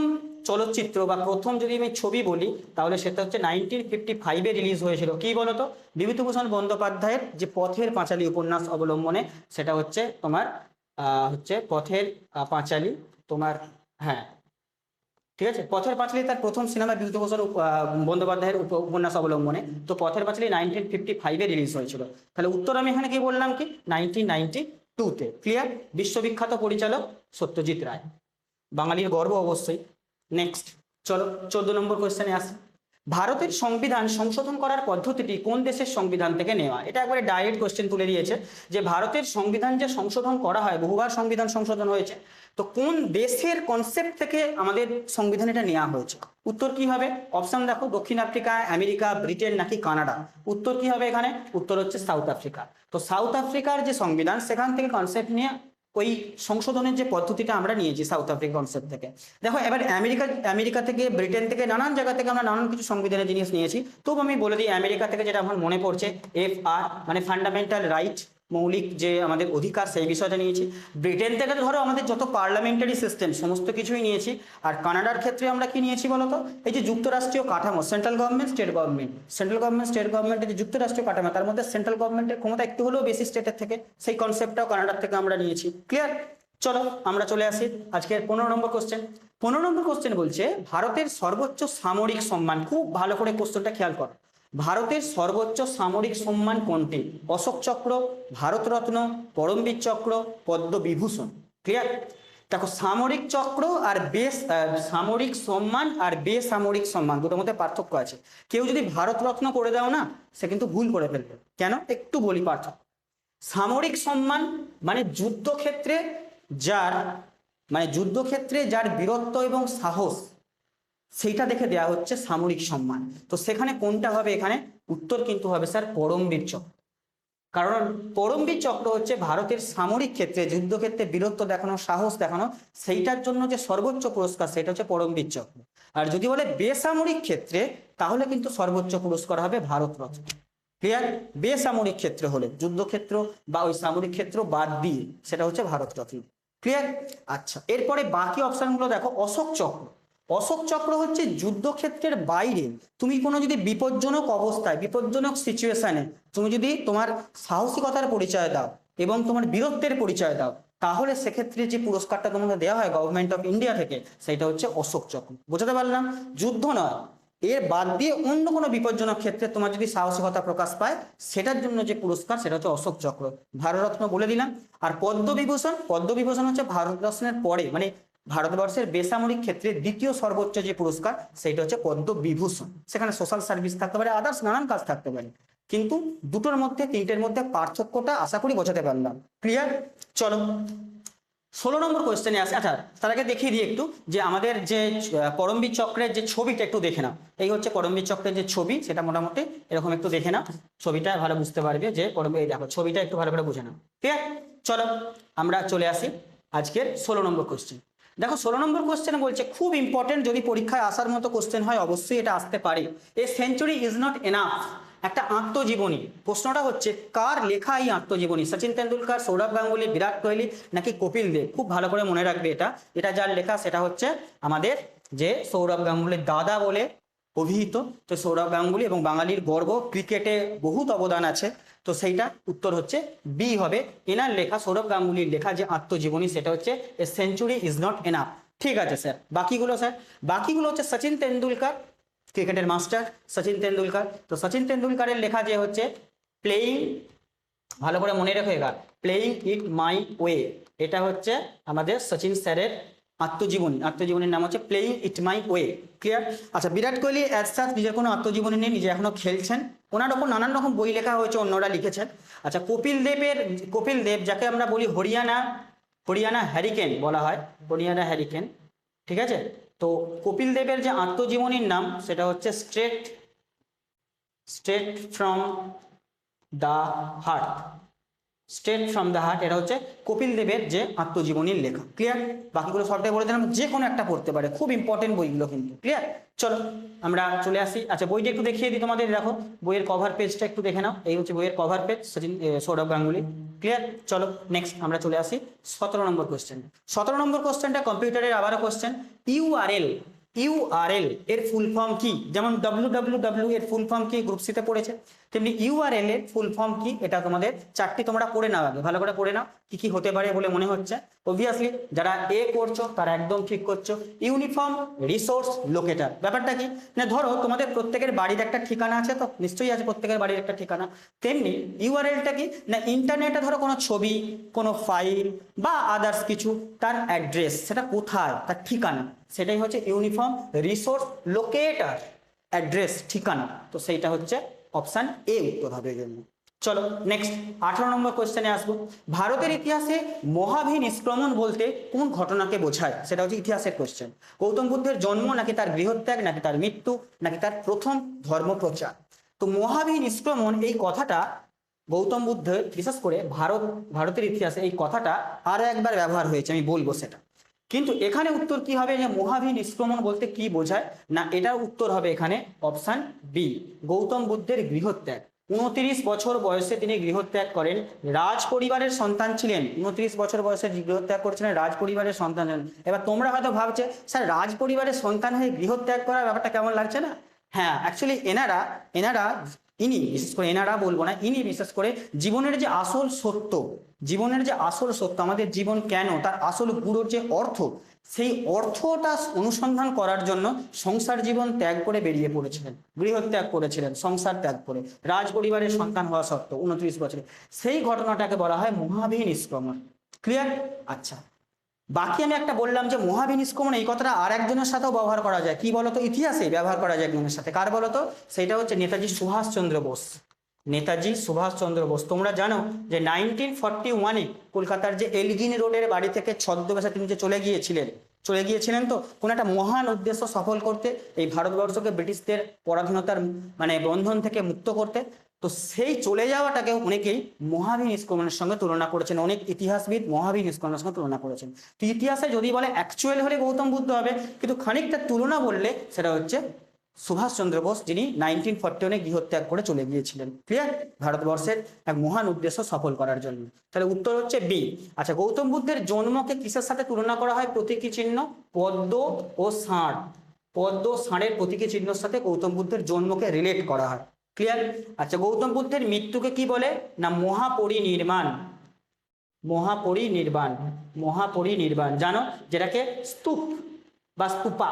চলচ্চিত্র বা প্রথম যদি আমি ছবি বলি তাহলে সেটা হচ্ছে 1955-এ রিলিজ হয়েছিল। কি বলতো? বিভূতিভূষণ বন্দ্যোপাধ্যায়ের যে পথের পাঁচালী উপন্যাস অবলম্বনে, সেটা হচ্ছে তোমার হচ্ছে পথের পাঁচালী তোমার, হ্যাঁ ঠিক আছে, পথের পাঁচালী তার প্রথম সিনেমা, বিভূতিভূষণ বন্দ্যোপাধ্যায়ের উপন্যাস অবলম্বনে। তো পথের পাঁচালী 1955-এ রিলিজ হয়েছিল। তাহলে উত্তর আমি এখানে কি বললাম, কি 1992-তে। ক্লিয়ার? বিশ্ববিখ্যাত পরিচালক সত্যজিৎ রায়, বাঙালির গর্ব অবশ্যই। নেক্সট চলো 14 নম্বর কোয়েশ্চেনে আসি। ভারতের সংবিধান সংশোধন করার পদ্ধতিটি কোন দেশের সংবিধান থেকে নেওয়া? এটা একবারে ডাইরেক্ট কোয়েশ্চেন তুলে দিয়েছে যে ভারতের সংবিধান যে সংশোধন করা হয়, বহুবার সংবিধান সংশোধন হয়েছে, তো কোন দেশের কনসেপ্ট থেকে আমাদের সংবিধান এটা নেওয়া হয়েছে? উত্তর কি হবে? অপশন দেখো, দক্ষিণ আফ্রিকা, আমেরিকা, ব্রিটেন নাকি কানাডা। উত্তর কি হবে এখানে? উত্তর হচ্ছে সাউথ আফ্রিকা। তো সাউথ আফ্রিকার যে সংবিধান, সেখান থেকে কনসেপ্ট নিয়ে ওই সংশোধনের যে পদ্ধতিটা আমরা নিয়েছি সাউথ আফ্রিকা কনসেপ্ট থেকে। দেখো এবার আমেরিকা থেকে, ব্রিটেন থেকে, নানান জায়গা থেকে আমরা নানান কিছু সংবিধানের জিনিস নিয়েছি। তবু আমি বলে দিই, আমেরিকা থেকে যেটা আমার মনে পড়ছে, FR মানে ফান্ডামেন্টাল রাইট, মৌলিক যে আমাদের অধিকার, সেই বিষয়টা নিয়েছি। ব্রিটেন থেকে তো ধরো আমাদের যত পার্লামেন্টারি সিস্টেম সমস্ত কিছুই নিয়েছি। আর কানাডার ক্ষেত্রে আমরা কি নিয়েছি বলতো? এই যে যুক্তরাষ্ট্রীয় কাঠামো, সেন্ট্রাল গভর্নমেন্ট স্টেট গভর্নমেন্টের যে যুক্তরাষ্ট্রীয় কাঠামো, তার মধ্যে সেন্ট্রাল গভর্নমেন্টের ক্ষমতা একটু হলেও বেশি স্টেটের থেকে, সেই কনসেপ্টটাও কানাডার থেকে আমরা নিয়েছি। ক্লিয়ার? চলো আমরা চলে আসি আজকের 15 নম্বর কোশ্চেন। 15 নম্বর কোশ্চেন বলছে ভারতের সর্বোচ্চ সামরিক সম্মান। খুব ভালো করে কোশ্চেনটা খেয়াল করো। ভারতের সর্বোচ্চ সামরিক সম্মান কোনটি? অশোক চক্র, ভারতরত্ন, পরমবীর চক্র, পদ্মবিভূষণ। ক্লিয়ার? দেখো সামরিক চক্র আর সামরিক সম্মান আর বেসামরিক সম্মান দুটোর মধ্যে পার্থক্য আছে। কেউ যদি ভারতরত্ন করে দাও না, সে কিন্তু ভুল করে ফেলবে। কেন? একটু বলি পার্থক্য। সামরিক সম্মান মানে যুদ্ধক্ষেত্রে যার বীরত্ব এবং সাহস, সেইটা দেখে দেয়া হচ্ছে সামরিক সম্মান। তো সেখানে কোনটা হবে? এখানে উত্তর কিন্তু হবে স্যার পরমবীর চক্র। কারণ পরমবীর চক্র হচ্ছে ভারতের সামরিক ক্ষেত্রে, যুদ্ধক্ষেত্রে বীরত্ব দেখানো, সাহস দেখানো, সেইটার জন্য যে সর্বোচ্চ পুরস্কার সেটা হচ্ছে পরমবীর চক্র। আর যদি বলে বেসামরিক ক্ষেত্রে, তাহলে কিন্তু সর্বোচ্চ পুরস্কার হবে ভারতরত্ন। ক্লিয়ার? বেসামরিক ক্ষেত্রে হলে, যুদ্ধক্ষেত্র বা ওই সামরিক ক্ষেত্র বাদ দিয়ে, সেটা হচ্ছে ভারতরত্ন। ক্লিয়ার? আচ্ছা, এরপরে বাকি অপশনগুলো দেখো। অশোক চক্র হচ্ছে যুদ্ধক্ষেত্রের বাইরে তুমি কোনো যদি বিপজ্জনক অবস্থায়, বিপজ্জনক সিচুয়েশনে তুমি যদি তোমার সাহসিকতার পরিচয় দাও এবং তোমার বীরত্বের পরিচয় দাও, তাহলে সেক্ষেত্রে যে পুরস্কারটা তোমাকে দেওয়া হয় গভর্নমেন্ট অফ ইন্ডিয়া থেকে, সেটা হচ্ছে অশোক চক্র। বোঝাতে পারলাম? যুদ্ধ নয়, এর বাদ দিয়ে অন্য কোনো বিপজ্জনক ক্ষেত্রে তোমার যদি সাহসিকতা প্রকাশ পায়, সেটার জন্য যে পুরস্কার সেটা হচ্ছে অশোক চক্র। ভারতরত্ন বলে দিলাম। আর পদ্মবিভূষণ হচ্ছে ভারতরত্নের পরে, মানে ভারতবর্ষের বেসামরিক ক্ষেত্রে দ্বিতীয় সর্বোচ্চ যে পুরস্কার, সেটা হচ্ছে পদ্মবিভূষণ। সেখানে সোশ্যাল সার্ভিস থাকতে পারে, আদার্স নানান কাজ থাকতে পারে, কিন্তু দুটোর মধ্যে, তিনটের মধ্যে পার্থক্যটা আশা করি বোঝাতে পারলাম। ক্লিয়ার? চলো 16 নম্বর কোয়েশ্চেনে আসে। আচ্ছা, তার আগে দেখিয়ে দিই একটু যে আমাদের যে পরমবীর চক্রের যে ছবিটা একটু দেখে নাও। এই হচ্ছে পরমবীর চক্রের যে ছবি, সেটা মোটামুটি এরকম একটু দেখে নাও। ছবিটা ভালো বুঝতে পারবে যে পরমবীর, দেখো ছবিটা একটু ভালো করে বুঝে নাও। ক্লিয়ার? চলো আমরা চলে আসি আজকের 16 নম্বর কোয়েশ্চেন। দেখো 16 নম্বর কোয়েশ্চেন বলছে, খুব ইম্পর্টেন্ট, যদি পরীক্ষায় আসার মতো কোয়েশ্চেন হয় অবশ্যই এটা আসতে পারে। A century is not enough, একটা আত্মজীবনী। প্রশ্নটা হচ্ছে কার লেখা এই আত্মজীবনী? সচিন তেন্ডুলকার, সৌরভ গাঙ্গুলি, বিরাট কোহলি নাকি কপিল দেব? খুব ভালো করে মনে রাখবে এটা যার লেখা সেটা হচ্ছে আমাদের যে সৌরভ গাঙ্গুলির দাদা বলে অভিহিত। তো সৌরভ গাঙ্গুলি এবং বাঙালির গর্ব, ক্রিকেটে বহুত অবদান আছে। তো সেইটা উত্তর হচ্ছে বি হবে। এনার লেখা, সৌরভ গাঙ্গুলির লেখা যে আত্মজীবনী, সেটা হচ্ছে a century is not enough. ঠিক আছে স্যার। বাকিগুলো হচ্ছে সচিন তেন্ডুলকার, ক্রিকেটের মাস্টার সচিন তেন্ডুলকার। তো সচিন তেন্ডুলকারের লেখা যে হচ্ছে প্লেইং, ভালো করে মনে রেখো এবার, প্লেইং ইট মাই ওয়ে, এটা হচ্ছে আমাদের সচিন স্যারের আত্মজীবনীর নাম হচ্ছে playing it my way. Clear? আচ্ছা, বিরাট কোহলি অ্যাজ সাচ নিজের কোনো আত্মজীবনী নেই, নিজে এখনো খেলছেন। ওনার ওপর নানান রকম বই লেখা হয়েছে, অন্যরা লিখেছেন। আচ্ছা, কপিল দেব যাকে আমরা বলি হরিয়ানা হ্যারিকেন বলা হয়, হরিয়ানা হ্যারিকেন। ঠিক আছে? তো কপিল দেবের যে আত্মজীবনীর নাম সেটা হচ্ছে straight from the heart. Straight from the heart, এটা হচ্ছে কপিল দেবের যে আত্মজীবনীর লেখা। ক্লিয়ার? বাকিগুলো সবটাই বলে দিলাম, যে কোনো একটা পড়তে পারে, খুব ইম্পর্টেন্ট বইগুলো কিন্তু। ক্লিয়ার? চলো আমরা চলে আসি। আচ্ছা, বইটা একটু দেখিয়ে দিই তোমাদের। দেখো বইয়ের কভার পেজটা একটু দেখে নাও, এই হচ্ছে বইয়ের cover page, Sourav Ganguly. Clear? চলো নেক্সট আমরা চলে আসি 17 নম্বর কোশ্চেন। 17 নম্বর কোশ্চেনটা কম্পিউটারের আবারও কোশ্চেন। ইউআরএল, ইউআরএল এর ফুল ফর্ম কি? যেমন www এর ফুল ফর্ম কি গ্রুপ সিতে পড়েছে, তেমনি ইউআরএল এর ফুল ফর্ম কি এটা তোমাদের চারটি তোমরা পড়ে নাও, আগে ভালো করে পড়ে নাও কি কি হতে পারে বলে মনে হচ্ছে। অবভিয়াসলি যারা এ করছো তারা একদম ঠিক করছো। ইউনিফর্ম রিসোর্স লোকেটার, ব্যাপারটা কি না, ধরো তোমাদের প্রত্যেকের বাড়ির একটা ঠিকানা আছে, তো নিশ্চয়ই আছে প্রত্যেকের বাড়ির একটা ঠিকানা, তেমনি ইউআরএলটা কি না, ইন্টারনেটে ধরো কোনো ছবি, কোনো ফাইল বা আদার্স কিছু, তার অ্যাড্রেস, সেটা কোথায়, তার ঠিকানা, সেটাই হচ্ছে ইউনিফর্ম রিসোর্স লোকেটার, অ্যাড্রেস, ঠিকানা। তো সেইটা হচ্ছে অপশান এ উত্তর হবে এর জন্য। চলো নেক্সট 18 নম্বর কোশ্চেনে আসবো। ভারতের ইতিহাসে মহাভিনিষ্ক্রমণ বলতে কোন ঘটনাকে বোঝায়? সেটা হচ্ছে ইতিহাসের কোশ্চেন। গৌতম বুদ্ধের জন্ম, নাকি তার গৃহত্যাগ, নাকি তার মৃত্যু, নাকি তার প্রথম ধর্মপ্রচার? তো মহাভিনিষ্ক্রমণ এই কথাটা গৌতম বুদ্ধের, বিশেষ করে ভারতের ইতিহাসে এই কথাটা আরো একবার ব্যবহার হয়েছে, আমি বলবো সেটা। কিন্তু এখানে উত্তর কি হবে, যে মহাভিনিষ্ক্রমণ বলতে কি বোঝায় না, এটার উত্তর হবে এখানে অপশান বি, গৌতম বুদ্ধের গৃহত্যাগ। 29 বছর বয়সে তিনি গৃহত্যাগ করেন, রাজ পরিবারের সন্তান ছিলেন, 29 বছর বয়সে গৃহত্যাগ করেছিলেন, রাজ পরিবারের সন্তান ছিলেন। এবার তোমরা হয়তো ভাবছে স্যার রাজ পরিবারের সন্তান হয়ে গৃহত্যাগ করার ব্যাপারটা কেমন লাগছে না? হ্যাঁ, অ্যাকচুয়ালি ইনি বিশেষ করে, এনারা বলবো না, ইনি বিশেষ করে জীবনের যে আসল সত্য, জীবনের যে আসল সত্য, আমাদের জীবন কেন, তার আসল গুরুর যে অর্থ, সেই অর্থটা অনুসন্ধান করার জন্য সংসার জীবন ত্যাগ করে বেরিয়ে পড়েছিলেন, গৃহত্যাগ করেছিলেন সংসার ত্যাগ করে, রাজ পরিবারের সন্তান হওয়া সত্ত্বেও 29 বছরে। সেই ঘটনাটাকে বলা হয় মহাভিনিষ্ক্রমণ। ক্লিয়ার? আচ্ছা, বাকি আমি একটা বললাম যে মহাভিনিষ্ক্রমণ এই কথাটা আর একজনের সাথেও ব্যবহার করা যায়, কি বলতো, ইতিহাসে ব্যবহার করা যায় একজনের সাথে, কার বলতো, সেটা হচ্ছে নেতাজি সুভাষচন্দ্র বোস। নেতাজি সুভাষচন্দ্র বোস, তোমরা জানো যে 1941-এ কলকাতার যে এলগিন রোডের বাড়ি থেকে ছদ্মবেশে তিনি যে চলে গিয়েছিলেন তো কোন একটা মহান উদ্দেশ্য সফল করতে, এই ভারতবর্ষকে ব্রিটিশদের পরাধীনতার মানে বন্ধন থেকে মুক্ত করতে। তো সেই চলে যাওয়াটাকে অনেকেই মহাভিনিষ্ক্রমণের সঙ্গে তুলনা করেছেন, অনেক ইতিহাসবিদ মহাভিনিষ্ক্রমণের সঙ্গে তুলনা করেছেন। তো ইতিহাসে যদি বলে অ্যাকচুয়াল হলে গৌতম বুদ্ধ হবে, কিন্তু খানিকটা তুলনা বললে সেটা হচ্ছে সুভাষচন্দ্র বোস, যিনি 1941-এ গৃহত্যাগ করে চলে গিয়েছিলেন। ক্লিয়ার? ভারতবর্ষের এক মহান উদ্দেশ্য সফল করার জন্য। তাহলে উত্তর হচ্ছে বি। আচ্ছা, গৌতম বুদ্ধের জন্মকে কিসের সাথে তুলনা করা হয়? প্রতীকী চিহ্ন পদ্ম ও ষাঁড়, পদ্ম ষাঁড়ের প্রতীকী চিহ্নের সাথে গৌতম বুদ্ধের জন্মকে রিলেট করা হয়। ক্লিয়ার? আচ্ছা, গৌতম বুদ্ধের মৃত্যুকে কি বলে না, মহাপরিনির্বাণ, মহাপরিনির্বাণ, মহাপরিনির্বাণ জানো, যেটাকে স্তূপ বা স্তূপা,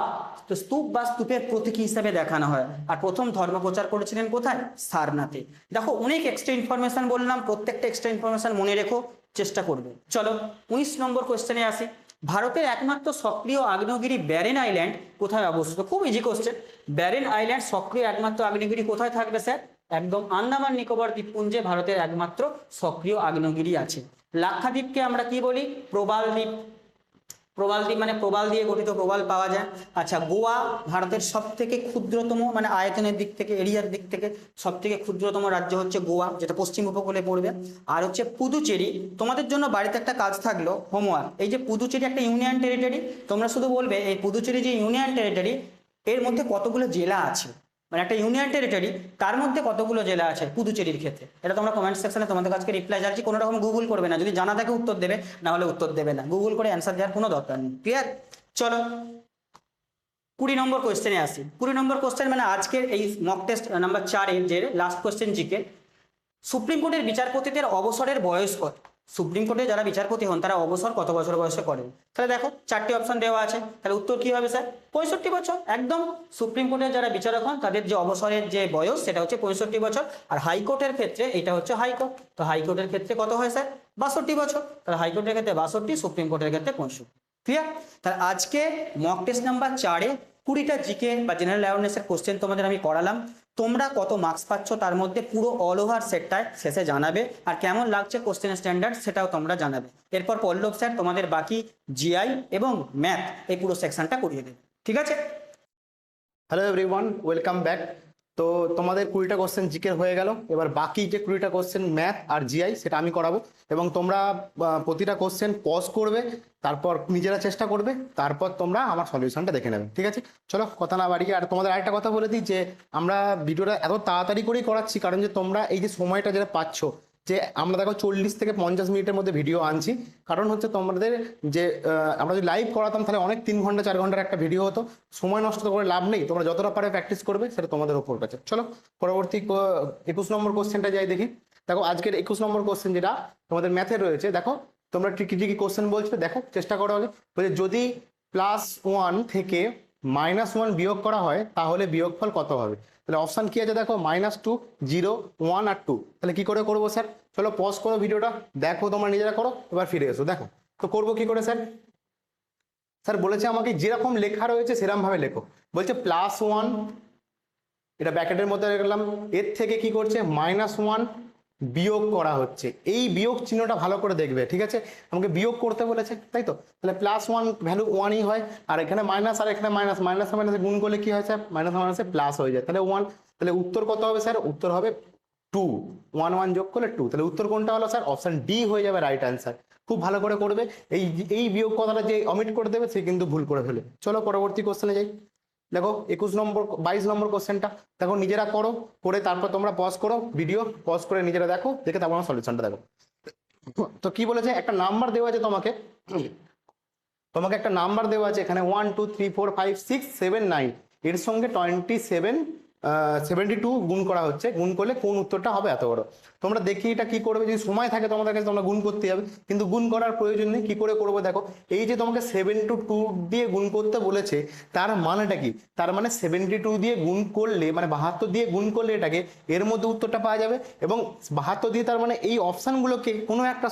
তো স্তূপ বা স্তূপের প্রতীকী হিসাবে দেখানো হয়। আর প্রথম ধর্ম প্রচার করেছিলেন কোথায়? সারনাথে। দেখো অনেক এক্সট্রা ইনফরমেশন বললাম, প্রত্যেকটা এক্সট্রা ইনফরমেশন মনে রেখো, চেষ্টা করবে। চলো 19 নম্বর কোশ্চেনে আসি। ভারতের একমাত্র সক্রিয় আগ্নেয়গিরি ব্যারেন আইল্যান্ড কোথায় অবস্থিত? খুব ইজি কোশ্চেন। ব্যারেন আইল্যান্ড সক্রিয় একমাত্র আগ্নেয়গিরি কোথায় থাকবে স্যার? একদম আন্দামান নিকোবর দ্বীপপুঞ্জে ভারতের একমাত্র সক্রিয় আগ্নেয়গিরি আছে। লাক্ষাদ্বীপকে আমরা কি বলি? প্রবাল দ্বীপ। প্রবাল দ্বীপ মানে প্রবাল দিয়ে গঠিত, প্রবাল পাওয়া যায়। আচ্ছা, গোয়া ভারতের সব থেকে ক্ষুদ্রতম, মানে আয়তনের দিক থেকে, এরিয়ার দিক থেকে সব থেকে ক্ষুদ্রতম রাজ্য হচ্ছে গোয়া, যেটা পশ্চিম উপকূলে পড়বে। আর হচ্ছে পুদুচেরি। তোমাদের জন্য বাড়িতে একটা কাজ থাকলো, হোমওয়ার্ক, এই যে পুদুচেরি একটা ইউনিয়ন টেরিটরি, তোমরা শুধু বলবে এই পুদুচেরি যে ইউনিয়ন টেরিটরি, এর মধ্যে কতগুলো জেলা আছে, মানে একটা ইউনিয়ন টেরিটরি তার মধ্যে কতগুলো জেলা আছে পুদুচেরির ক্ষেত্রে। এটা তোমরা কমেন্ট সেকশনে তোমাদের কাছে রিপ্লাই যাচ্ছি, কোনো রকম গুগল করবে না, যদি জানা থাকে উত্তর দেবে, না হলে উত্তর দেবে না, গুগল করে অ্যান্সার দেওয়ার কোনো দরকার নেই। ক্লিয়ার? চলো 20 নম্বর কোশ্চেনে আসি। 20 নম্বর কোশ্চেন মানে আজকের এই মক টেস্ট নাম্বার 4-এর যে লাস্ট কোশ্চেন জিকে। সুপ্রিম কোর্টের বিচারপতিদের অবসরের বয়স কত? সুপ্রিম কোর্টে যারা বিচারপতি হন তারা অবসর কত বছর বয়সে করেন? তাহলে দেখো 4টি অপশন দেওয়া আছে, তাহলে উত্তর কি হবে স্যার? 65 বছর, একদম। সুপ্রিম কোর্টের যারা বিচারক হন তাদের যে অবসরের যে বয়স সেটা হচ্ছে 65 বছর। আর হাইকোর্টের ক্ষেত্রে এটা হচ্ছে হাইকোর্ট, তো হাইকোর্টের ক্ষেত্রে কত হয় স্যার? 62 বছর। তাহলে হাইকোর্টের ক্ষেত্রে 62, সুপ্রিম কোর্টের ক্ষেত্রে 65। ক্লিয়ার? তাহলে আজকে মক টেস্ট নাম্বার 4-এ 20টা জিকে বা জেনারেল অ্যাওয়ারনেসের কোশ্চেন তোমাদের আমি করালাম। তোমরা কত মার্কস পাচ্ছ তার মধ্যে পুরো অল ওভার সেটটায় শেষে জানাবে, আর কেমন লাগছে কোশ্চেন স্ট্যান্ডার্ড সেটাও তোমরা জানাবে। এরপর পল্লব স্যার তোমাদের বাকি জিআই এবং ম্যাথ এই পুরো সেকশনটা করিয়ে দেবে। ঠিক আছে? Hello everyone, welcome back. তো তোমাদের 20টা কোশ্চেন জিকে হয়ে গেল। এবার বাকি যে 20টা কোশ্চেন ম্যাথ আর জিআই সেটা আমি করাবো, এবং তোমরা প্রতিটা কোশ্চেন পজ করবে, তারপর নিজেরা চেষ্টা করবে, তারপর তোমরা আমার সলিউশনটা দেখে নেবে। ঠিক আছে, চলো কথা না বাড়িয়ে, আর তোমাদের আরেকটা কথা বলে দিই যে আমরা ভিডিওটা এত তাড়াতাড়ি করেই করাচ্ছি কারণ যে তোমরা এই যে সময়টা যেটা পাচ্ছ, যে আমরা দেখো 40 থেকে 50 মিনিটের মধ্যে ভিডিও আনছি, কারণ হচ্ছে তোমাদের যে আমরা যদি লাইভ করাতাম তাহলে অনেক 3 ঘন্টা 4 ঘন্টার একটা ভিডিও হতো, সময় নষ্ট করে লাভ নেই। তোমরা যতটা পারে প্র্যাকটিস করবে, সেটা তোমাদের উপর কাছে। চলো পরবর্তী 21 নম্বর কোশ্চেনটা যাই দেখি। দেখো আজকের 21 নম্বর কোশ্চেন যেটা তোমাদের ম্যাথে রয়েছে, দেখো তোমরা কি কি কোশ্চেন বলছো দেখো, চেষ্টা করো আগে। বলছে যদি +1 থেকে -1 বিয়োগ করা হয় তাহলে বিয়োগফল কত হবে? তাহলে অপশন কি আছে দেখো, -2, 0, 1 আর 2। তাহলে কি করে করবো স্যার? চলো পজ করো ভিডিওটা, দেখো তোমরা নিজেরা করো, এবার ফিরে এসো। দেখো তো করবো কি করে স্যার? স্যার বলেছে আমাকে যেরকম লেখা রয়েছে সেরকম ভাবে লেখো। বলছে +1, এটা ব্র্যাকেটের মধ্যে রাখলাম, এর থেকে কি করছে -1 বিয়োগ করা হচ্ছে। এই বিয়োগ চিহ্নটা ভালো করে দেখবে, ঠিক আছে? আমাকে বিয়োগ করতে বলেছে, তাই তো? তাহলে +1 ভ্যালু 1ই হয়, আর এখানে মাইনাস আর এখানে মাইনাস, মাইনাসে মাইনাসে গুণ করলে কি হয় স্যার? মাইনাস মাইনাসে প্লাস হয়ে যায়, তাহলে 1। তাহলে উত্তর কত হবে স্যার? উত্তর হবে 2। 1 1 যোগ করলে 2। তাহলে উত্তর কোনটা হলো স্যার? অপশন ডি হয়ে যাবে রাইট অ্যান্সার। খুব ভালো করে করবে, এই এই বিয়োগ কথাটা যে অমিট করে দেবে সে কিন্তু ভুল করে ফেলে। চলো পরবর্তী কোশ্চেনে যাই। দেখো 22 নম্বর কোশ্চেনটা দেখো, নিজেরা করো, করে তারপর তোমরা পজ করো ভিডিও, পজ করে নিজেরা দেখো, দেখে তারপর আমার সলিউশনটা দেখো। তো কি বলেছে, একটা নাম্বার দেওয়া আছে তোমাকে, তোমাকে একটা নাম্বার দেওয়া আছে এখানে 1 2 3 4 5 6 7 9, এর সঙ্গে 72 গুণ করা হচ্ছে, গুণ করলে কোন উত্তরটা হবে এত বড়? তোমরা দেখি এটা কি করবে, যদি সময় থাকে তোমাদের কাছে তোমরা গুণ করতে যাবে, কিন্তু গুণ করার প্রয়োজন নেই। কি করে করবো দেখো, এই যে তোমাকে 72 দিয়ে গুণ করতে বলেছে, তার মানেটা কি? তার মানে 72 দিয়ে গুণ করলে, মানে 72 দিয়ে গুণ করলে এটাকে, এর মধ্যে উত্তরটা পাওয়া যাবে। এবং 72 দিয়ে তার মানে এই অপশানগুলোকে কোনো একটা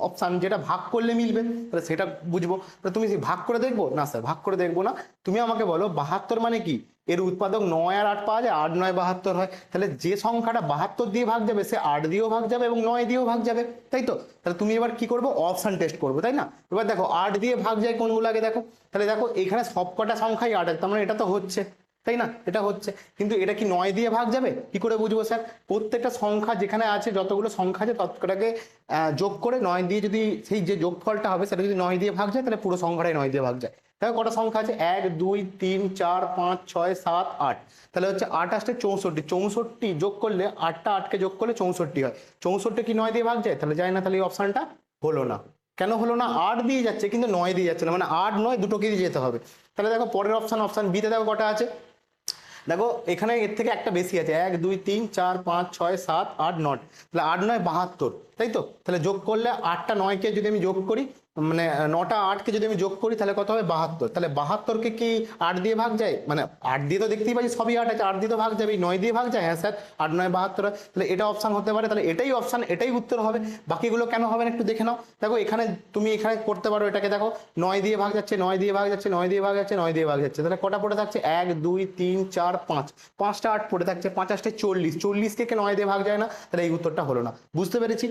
অপশান যেটা ভাগ করলে মিলবে, তাহলে সেটা বুঝবো। তাহলে তুমি ভাগ করে দেখবো না স্যার? ভাগ করে দেখবো না, তুমি আমাকে বলো 72 মানে কি? এর উৎপাদক 9 আর 8 পাওয়া যায়, 8 9 72 হয়। তাহলে যে সংখ্যাটা 72 দিয়ে ভাগ যাবে সে 8 দিয়েও ভাগ যাবে এবং 9 দিয়েও ভাগ যাবে, তাই তো? তাহলে তুমি এবার কি করবো, অপশন টেস্ট করবো, তাই না? এবার দেখো 8 দিয়ে ভাগ যায় কোনগুলো আগে দেখো। তাহলে দেখো এখানে সবকটা সংখ্যাই 8, তার মানে এটা তো হচ্ছে, তাই না? এটা হচ্ছে, কিন্তু এটা কি 9 দিয়ে ভাগ যাবে? কি করে বুঝবো স্যার? প্রত্যেকটা সংখ্যা যেখানে আছে, যতগুলো সংখ্যা আছে ততটাকে যোগ করে 9 দিয়ে, যদি সেই যে যোগফলটা হবে সেটা যদি 9 দিয়ে ভাগ যায়, তাহলে পুরো সংখ্যাটাই 9 দিয়ে ভাগ যায়। দেখো কটা সংখ্যা আছে, 1 2 3 4 5 6 7 8, তাহলে হচ্ছে 8 8 64, 64 যোগ করলে 8টা 8কে যোগ করলে 64 হয়। 64 কি 9 দিয়ে ভাগ যায়? তাহলে যায় না, তাহলে এই অপশনটা হলো না। কেন হলো না? 8 দিয়ে যাচ্ছে কিন্তু 9 দিয়ে যাচ্ছে না, মানে 8 9 দুটোকে দিয়ে যেতে হবে। তাহলে দেখো পরের অপশন, অপশন বিতে দেখো কটা আছে, দেখো এখানে এর থেকে একটা বেশি আছে, 1 2 3 4 5 6 7 8 9, তাহলে 8 9 72, তাই তো? তাহলে যোগ করলে 8টা 9কে যদি আমি যোগ করি, মানে 9টা 8কে যদি আমি যোগ করি তাহলে কত হবে? 72। তাহলে 72কে কি 8 দিয়ে ভাগ যায়? মানে 8 দিয়ে তো দেখতেই পাচ্ছি সবই 8 আছে, 8 দিয়ে তো ভাগ যাবে, 9 দিয়ে ভাগ যায়, হ্যাঁ স্যার 8 9 72 হয়। তাহলে এটা অপশন হতে পারে, তাহলে এটাই অপশন, এটাই উত্তর হবে। বাকিগুলো কেন হবে না একটু দেখে নাও। দেখো এখানে তুমি এখানে করতে পারো, এটাকে দেখো 9 দিয়ে ভাগ যাচ্ছে, 9 দিয়ে ভাগ যাচ্ছে, 9 দিয়ে ভাগ যাচ্ছে, 9 দিয়ে ভাগ যাচ্ছে, তাহলে কটা পড়ে থাকছে? 1 2 3 4 5, 5টা 8 পড়ে থাকছে, 5 8 40, 40কে 9 দিয়ে ভাগ যায় না, তাহলে এই উত্তরটা হলো না। বুঝতে পেরেছি?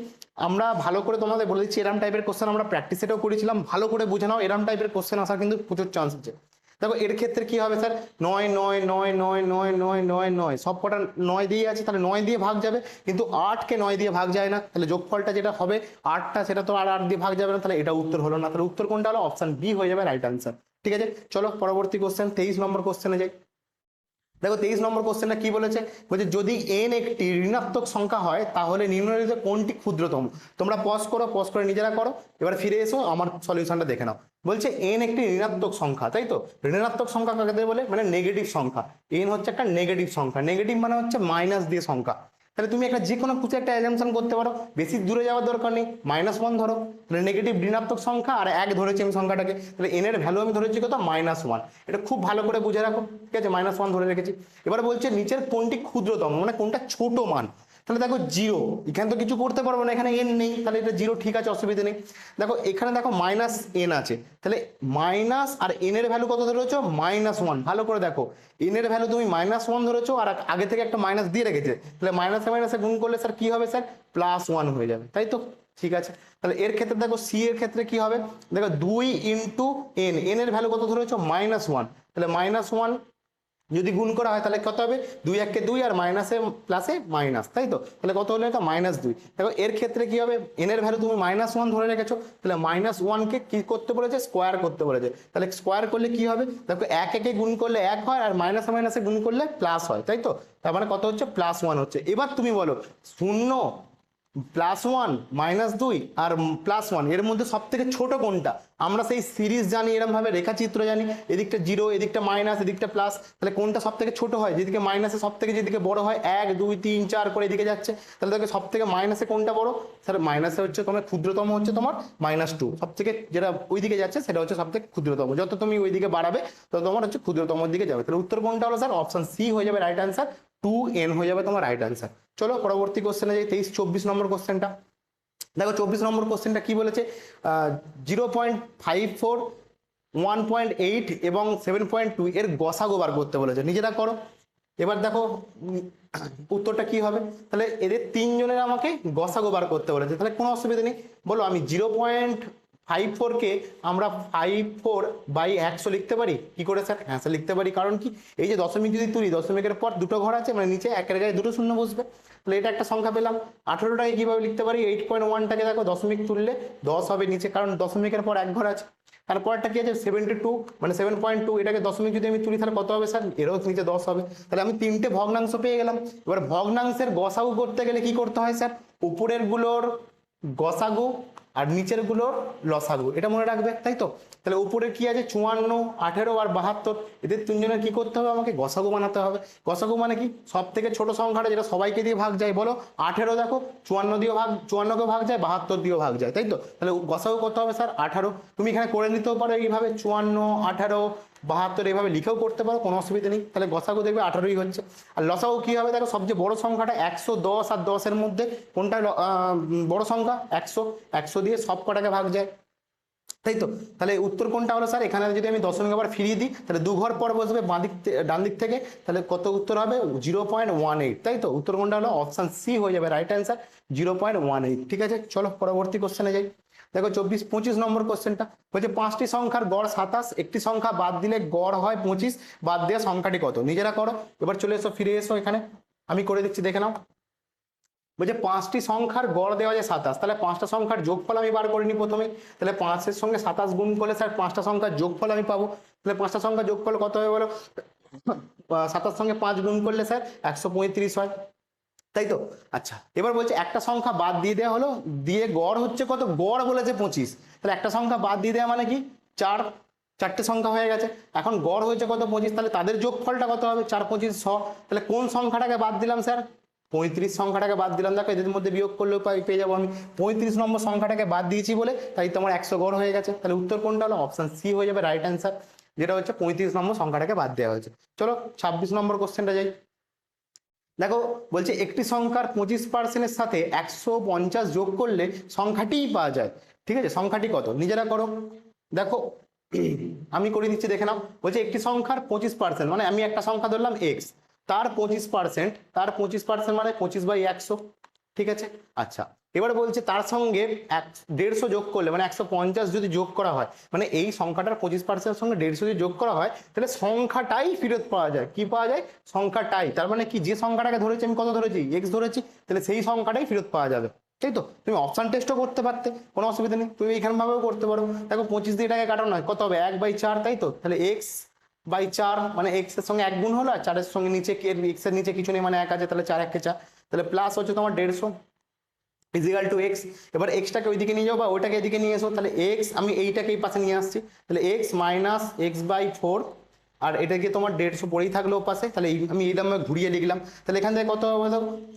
আমরা ভালো করে তোমাদের বলে দিচ্ছি, এরম টাইপের কোশ্চেন আমরা প্র্যাকটিস সেটাও করেছিলাম, ভালো করে বুঝে নাও, এরম টাইপের কোশ্চেন আসার কিন্তু প্রচুর চান্স আছে। দেখো এর ক্ষেত্রে কি হবে স্যার, 9 9 9 9 9 9 9 9, সব কটা 9 দিয়ে আছে, তাহলে 9 দিয়ে ভাগ যাবে, কিন্তু 8কে 9 দিয়ে ভাগ যায় না, তাহলে যোগফলটা যেটা হবে 8টা, সেটা তো আর 8 দিয়ে ভাগ যাবে না, তাহলে এটা উত্তর হলো না। তাহলে উত্তর কোনটা হলো? অপশন বি হয়ে যাবে রাইট আনসার। ঠিক আছে, চলো পরবর্তী কোশ্চেন 23 নম্বর কোশ্চেনে যাই। দেখো 23 নম্বর কোশ্চেনটা কি বলেছে, বলছে যদি n একটি ঋণাত্মক সংখ্যা হয় তাহলে নিম্নলিখিত কোনটি ক্ষুদ্রতম? তোমরা পজ করো, পজ করে নিজেরা করো, এবার ফিরে এসো আমার সলিউশনটা দেখে নাও। বলছে n একটি ঋণাত্মক সংখ্যা, তাই তো? ঋণাত্মক সংখ্যা কাকে বলে? মানে নেগেটিভ সংখ্যা। n হচ্ছে একটা নেগেটিভ সংখ্যা, নেগেটিভ মানে হচ্ছে মাইনাস দিয়ে সংখ্যা। তাহলে তুমি একটা যে কোনো কিছু একটা অ্যাজাম্পশন করতে পারো, বেশি দূরে যাওয়ার দরকার নেই, -1 ধরো, তাহলে নেগেটিভ ঋণাত্মক সংখ্যা, আর 1 ধরেছি আমি সংখ্যাটাকে, তাহলে n এর ভ্যালু আমি ধরেছি কত? -1। এটা খুব ভালো করে বুঝে রাখো, ঠিক আছে? -1 ধরে রেখেছি। এবার বলছে নিচের কোনটি ক্ষুদ্রতম, মানে কোনটা ছোট মান? তাহলে দেখো 0, এখানে তো কিছু করতে পারবো না, এখানে n নেই, তাহলে এটা 0, ঠিক আছে, অসুবিধা নেই। দেখো এখানে দেখো -n আছে, তাহলে মাইনাস আর n এর ভ্যালু কত ধরেছো? -1। ভালো করে দেখো, n এর ভ্যালু তুমি -1 ধরেছো, আর আগে থেকে একটা মাইনাস দিয়ে রেখেছে, তাহলে মাইনাসে মাইনাসে গুণ করলে স্যার কি হবে স্যার? +1 হয়ে যাবে, তাই তো? ঠিক আছে, তাহলে এর ক্ষেত্রে দেখো সি এর ক্ষেত্রে কি হবে, দেখো 2 × n, n এর ভ্যালু কত ধরেছো? -1, তাহলে -1 যদি গুণ করা হয় তাহলে কত হবে, 2 1 কে 2 আর মাইনাসে প্লাসে মাইনাস, তাই তো? তাহলে কত হলো এটা, -2। দেখো এর ক্ষেত্রে কি হবে, এন এর ভ্যালু তুমি -1 ধরে রেখেছো, তাহলে -1 কে কি করতে বলেছে, স্কোয়ার করতে বলেছে। তাহলে স্কোয়ার করলে কি হবে, দেখো 1 1 গুণ করলে 1 হয়, আর মাইনাসে মাইনাসে গুণ করলে প্লাস হয়, তাই তো? তার মানে কত হচ্ছে, +1 হচ্ছে। এবার তুমি বলো 0 +1 -2 আর +1 এর মধ্যে সব থেকে ছোট কোনটা? আমরা সেই সিরিজ জানি, এরকম ভাবে রেখাচিত্র জানি, এদিকটা 0, এদিকটা মাইনাস, এদিকটা প্লাস, তাহলে কোনটা সব থেকে ছোট হয়, যেদিকে মাইনাসে সব থেকে যেদিকে বড় হয়, 1 2 3 4 করে এদিকে যাচ্ছে, তাহলে দেখো সব থেকে মাইনাসে কোনটা বড়, স্যার মাইনাসে হচ্ছে তোমার ক্ষুদ্রতম হচ্ছে তোমার -2, সব থেকে যেটা ওইদিকে যাচ্ছে সেটা হচ্ছে সব থেকে ক্ষুদ্রতম, যত তুমি ওইদিকে বাড়াবে তত তোমার হচ্ছে ক্ষুদ্রতম দিকে যাবে। তাহলে উত্তর কোনটা হলো স্যার, অপশন সি হয়ে যাবে রাইট অ্যান্সার, 2n হয়ে যাবে তোমার রাইট অ্যান্সার। চলো পরবর্তী কোশ্চেনে যাই, 23 24 নম্বর কোশ্চেনটা দেখো। 24 নম্বর কোশ্চেনটা কি বলেছে, 0.54 1.8 এবং 7.2 এর গসাগু বার করতে বলেছে, নিজেরা করো। এবার দেখো উত্তরটা কি হবে, তাহলে এদের তিনজনের আমাকে গসাগু বার করতে বলেছে, তাহলে কোনো অসুবিধা নেই। বলো আমি 0.54 কে আমরা 54/100 লিখতে পারি, কি করে স্যার? হ্যাঁ স্যার লিখতে পারি, কারণ কি, এই যে দশমিক যদি তুলি, দশমিকের পর দুটো ঘর আছে, মানে নিচে একের গায়ে দুটো শূন্য বসবে, তাহলে এটা একটা সংখ্যা পেলাম। 18টাকে কিভাবে লিখতে পারি, 8.1টাকে দেখো দশমিক তুললে 10 হবে নিচে, কারণ দশমিকের পর এক ঘর আছে। তারপরটা কি আছে, 72 মানে 7.2, এটাকে দশমিক যদি আমি তুলি তাহলে কত হবে স্যার, এরও নিচে 10 হবে। তাহলে আমি তিনটে ভগ্নাংশ পেয়ে গেলাম। এবার ভগ্নাংশের গসাগু করতে গেলে কি করতে হয় স্যার, উপরের গুলোর গসাগু আর নিচের গুলোর লসাগু, এটা মনে রাখবে, তাই তো? তাহলে উপরে কি আছে, 54 18 আর 72, এদের তিনজনের কি করতে হবে, আমাকে গসাগু বানাতে হবে। গসাগু মানে কি, সব থেকে ছোট সংখ্যাটা যেটা সবাইকে দিয়ে ভাগ যায়, বলো 18 দেখো 54 দিয়েও ভাগ, 54কেও ভাগ যায়, 72 দিয়েও ভাগ যায়, তাই তো? তাহলে গসাগু করতে হবে স্যার 18। তুমি এখানে করে নিতেও পারো এইভাবে, 54 18 72 এইভাবে লিখেও করতে পারো, কোনো অসুবিধা নেই। তাহলে গসাগু দেখবে 18ই হচ্ছে। আর লসাগু কি হবে, দেখো সবচেয়ে বড় সংখ্যাটা 110 আর 10 এর মধ্যে কোনটা বড় সংখ্যা, 100, 100 দিয়ে সব কটাকে ভাগ যায়, তাই তো? তাহলে উত্তর কোনটা হলো স্যার, এখানে যদি আমি দশমিক আবার ফিরিয়ে দিই, তাহলে দু ঘর পর বসবে বাঁ দিক ডান দিক থেকে, তাহলে কত উত্তর হবে, 0.18, তাই তো? উত্তর কোনটা হলো, অপশন সি হয়ে যাবে রাইট অ্যান্সার, 0.18। ঠিক আছে, চলো পরবর্তী কোশ্চেনে যাই। দেখো 24 25 নম্বর কোশ্চেনটা বলছে, 5টি সংখ্যার গড় 27, একটি সংখ্যা বাদ দিলে গড় হয় 25, বাদ দেওয়া সংখ্যাটি কত, নিজেরা করো। এবার চলে এসো, ফিরে এসো এখানে, আমি করে দিচ্ছি, দেখে নাও। বলছে 5টি সংখ্যার গড় দেওয়া যায় 27, তাহলে 5টা সংখ্যার যোগফল আমি বার করিনি প্রথমে, তাহলে 5-এর সঙ্গে 27 গুণ করলে স্যার 5টা সংখ্যার যোগফল আমি পাবো। তাহলে 5টা সংখ্যার যোগফল কত হবে বলো, 27 সঙ্গে 5 গুণ করলে স্যার 135 হয়, তাই তো? আচ্ছা, এবার বলছে একটা সংখ্যা বাদ দিয়ে দেওয়া হলো, দিয়ে গড় হচ্ছে কত, গড় বলেছে 25, তাহলে একটা সংখ্যা বাদ দিয়ে দেওয়া মানে কি, 4, 4টে সংখ্যা হয়ে গেছে, এখন গড় হয়েছে কত, 25, তাহলে তাদের যোগফলটা কত হবে, 4 25 100। তাহলে কোন সংখ্যাটাকে বাদ দিলাম স্যার, 35 সংখ্যাটাকে বাদ দিলাম। দেখো এদের মধ্যে বিয়োগ করলেও পেয়ে যাবো আমি, 35 নম্বর সংখ্যাটাকে বাদ দিয়েছি বলে তাই তোমার 100 গড় হয়ে গেছে। তাহলে উত্তর কোনটা হলো, অপশন সি হয়ে যাবে রাইট অ্যান্সার, যেটা হচ্ছে 35 নম্বর সংখ্যাটাকে বাদ দেওয়া হয়েছে। চলো 26 নম্বর কোশ্চেনটা যাই। দেখো বলছে একটি সংখ্যার 25% সাথে 150 যোগ করলে সংখ্যাটিই পাওয়া যায়, ঠিক আছে? সংখ্যাটি কত, নিজেরা করো। দেখো আমি করে দিচ্ছি, দেখে নাও। বলছে একটি সংখ্যার 25% মানে আমি একটা সংখ্যা ধরলাম এক্স, তার 25% মানে 25/100, ঠিক আছে? আচ্ছা, এবার বলছে তার সঙ্গে 150 যোগ করলে মানে 150 যদি যোগ করা হয়, মানে এই সংখ্যাটার 25% সঙ্গে 150 যদি যোগ করা হয়, তাহলে সংখ্যাটাই ফেরত পাওয়া যায়। কি পাওয়া যায়, সংখ্যাটাই। তার মানে কি, যে সংখ্যাটাকে ধরেছি আমি, কত ধরেছি, এক্স ধরেছি, তাহলে সেই সংখ্যাটাই ফেরত পাওয়া যাবে, তাই তো? তুমি অপশন টেস্টও করতে পারতে, কোনো অসুবিধা নেই, তুমি এইখান ভাবেও করতে পারো। দেখো 25 দিয়ে এটাকে কাটানো হয়, কত হবে, 1/4, তাই তো? তাহলে x/4 মানে এক্স এর সঙ্গে 1 গুণ হলো, আর 4-এর সঙ্গে নিচে এক্স এর নিচে কিছু নেই মানে 1 আছে, তাহলে 4 1 4, তাহলে প্লাস হচ্ছে তোমার 150 ইজিক্যাল টু এক্স। এবার এক্সটাকে ওইদিকে নিয়ে যাও বা ওইটাকে এদিকে নিয়ে এসো, তাহলে এক্স আমি এইটাকে এই পাশে নিয়ে আসছি, তাহলে এক্স মাইনাস x/4, আর এটাকে তোমার 150 পড়েই থাকলো পাশে, তাহলে আমি এইটা ঘুরিয়ে লিখলাম। তাহলে এখান থেকে কত হবে,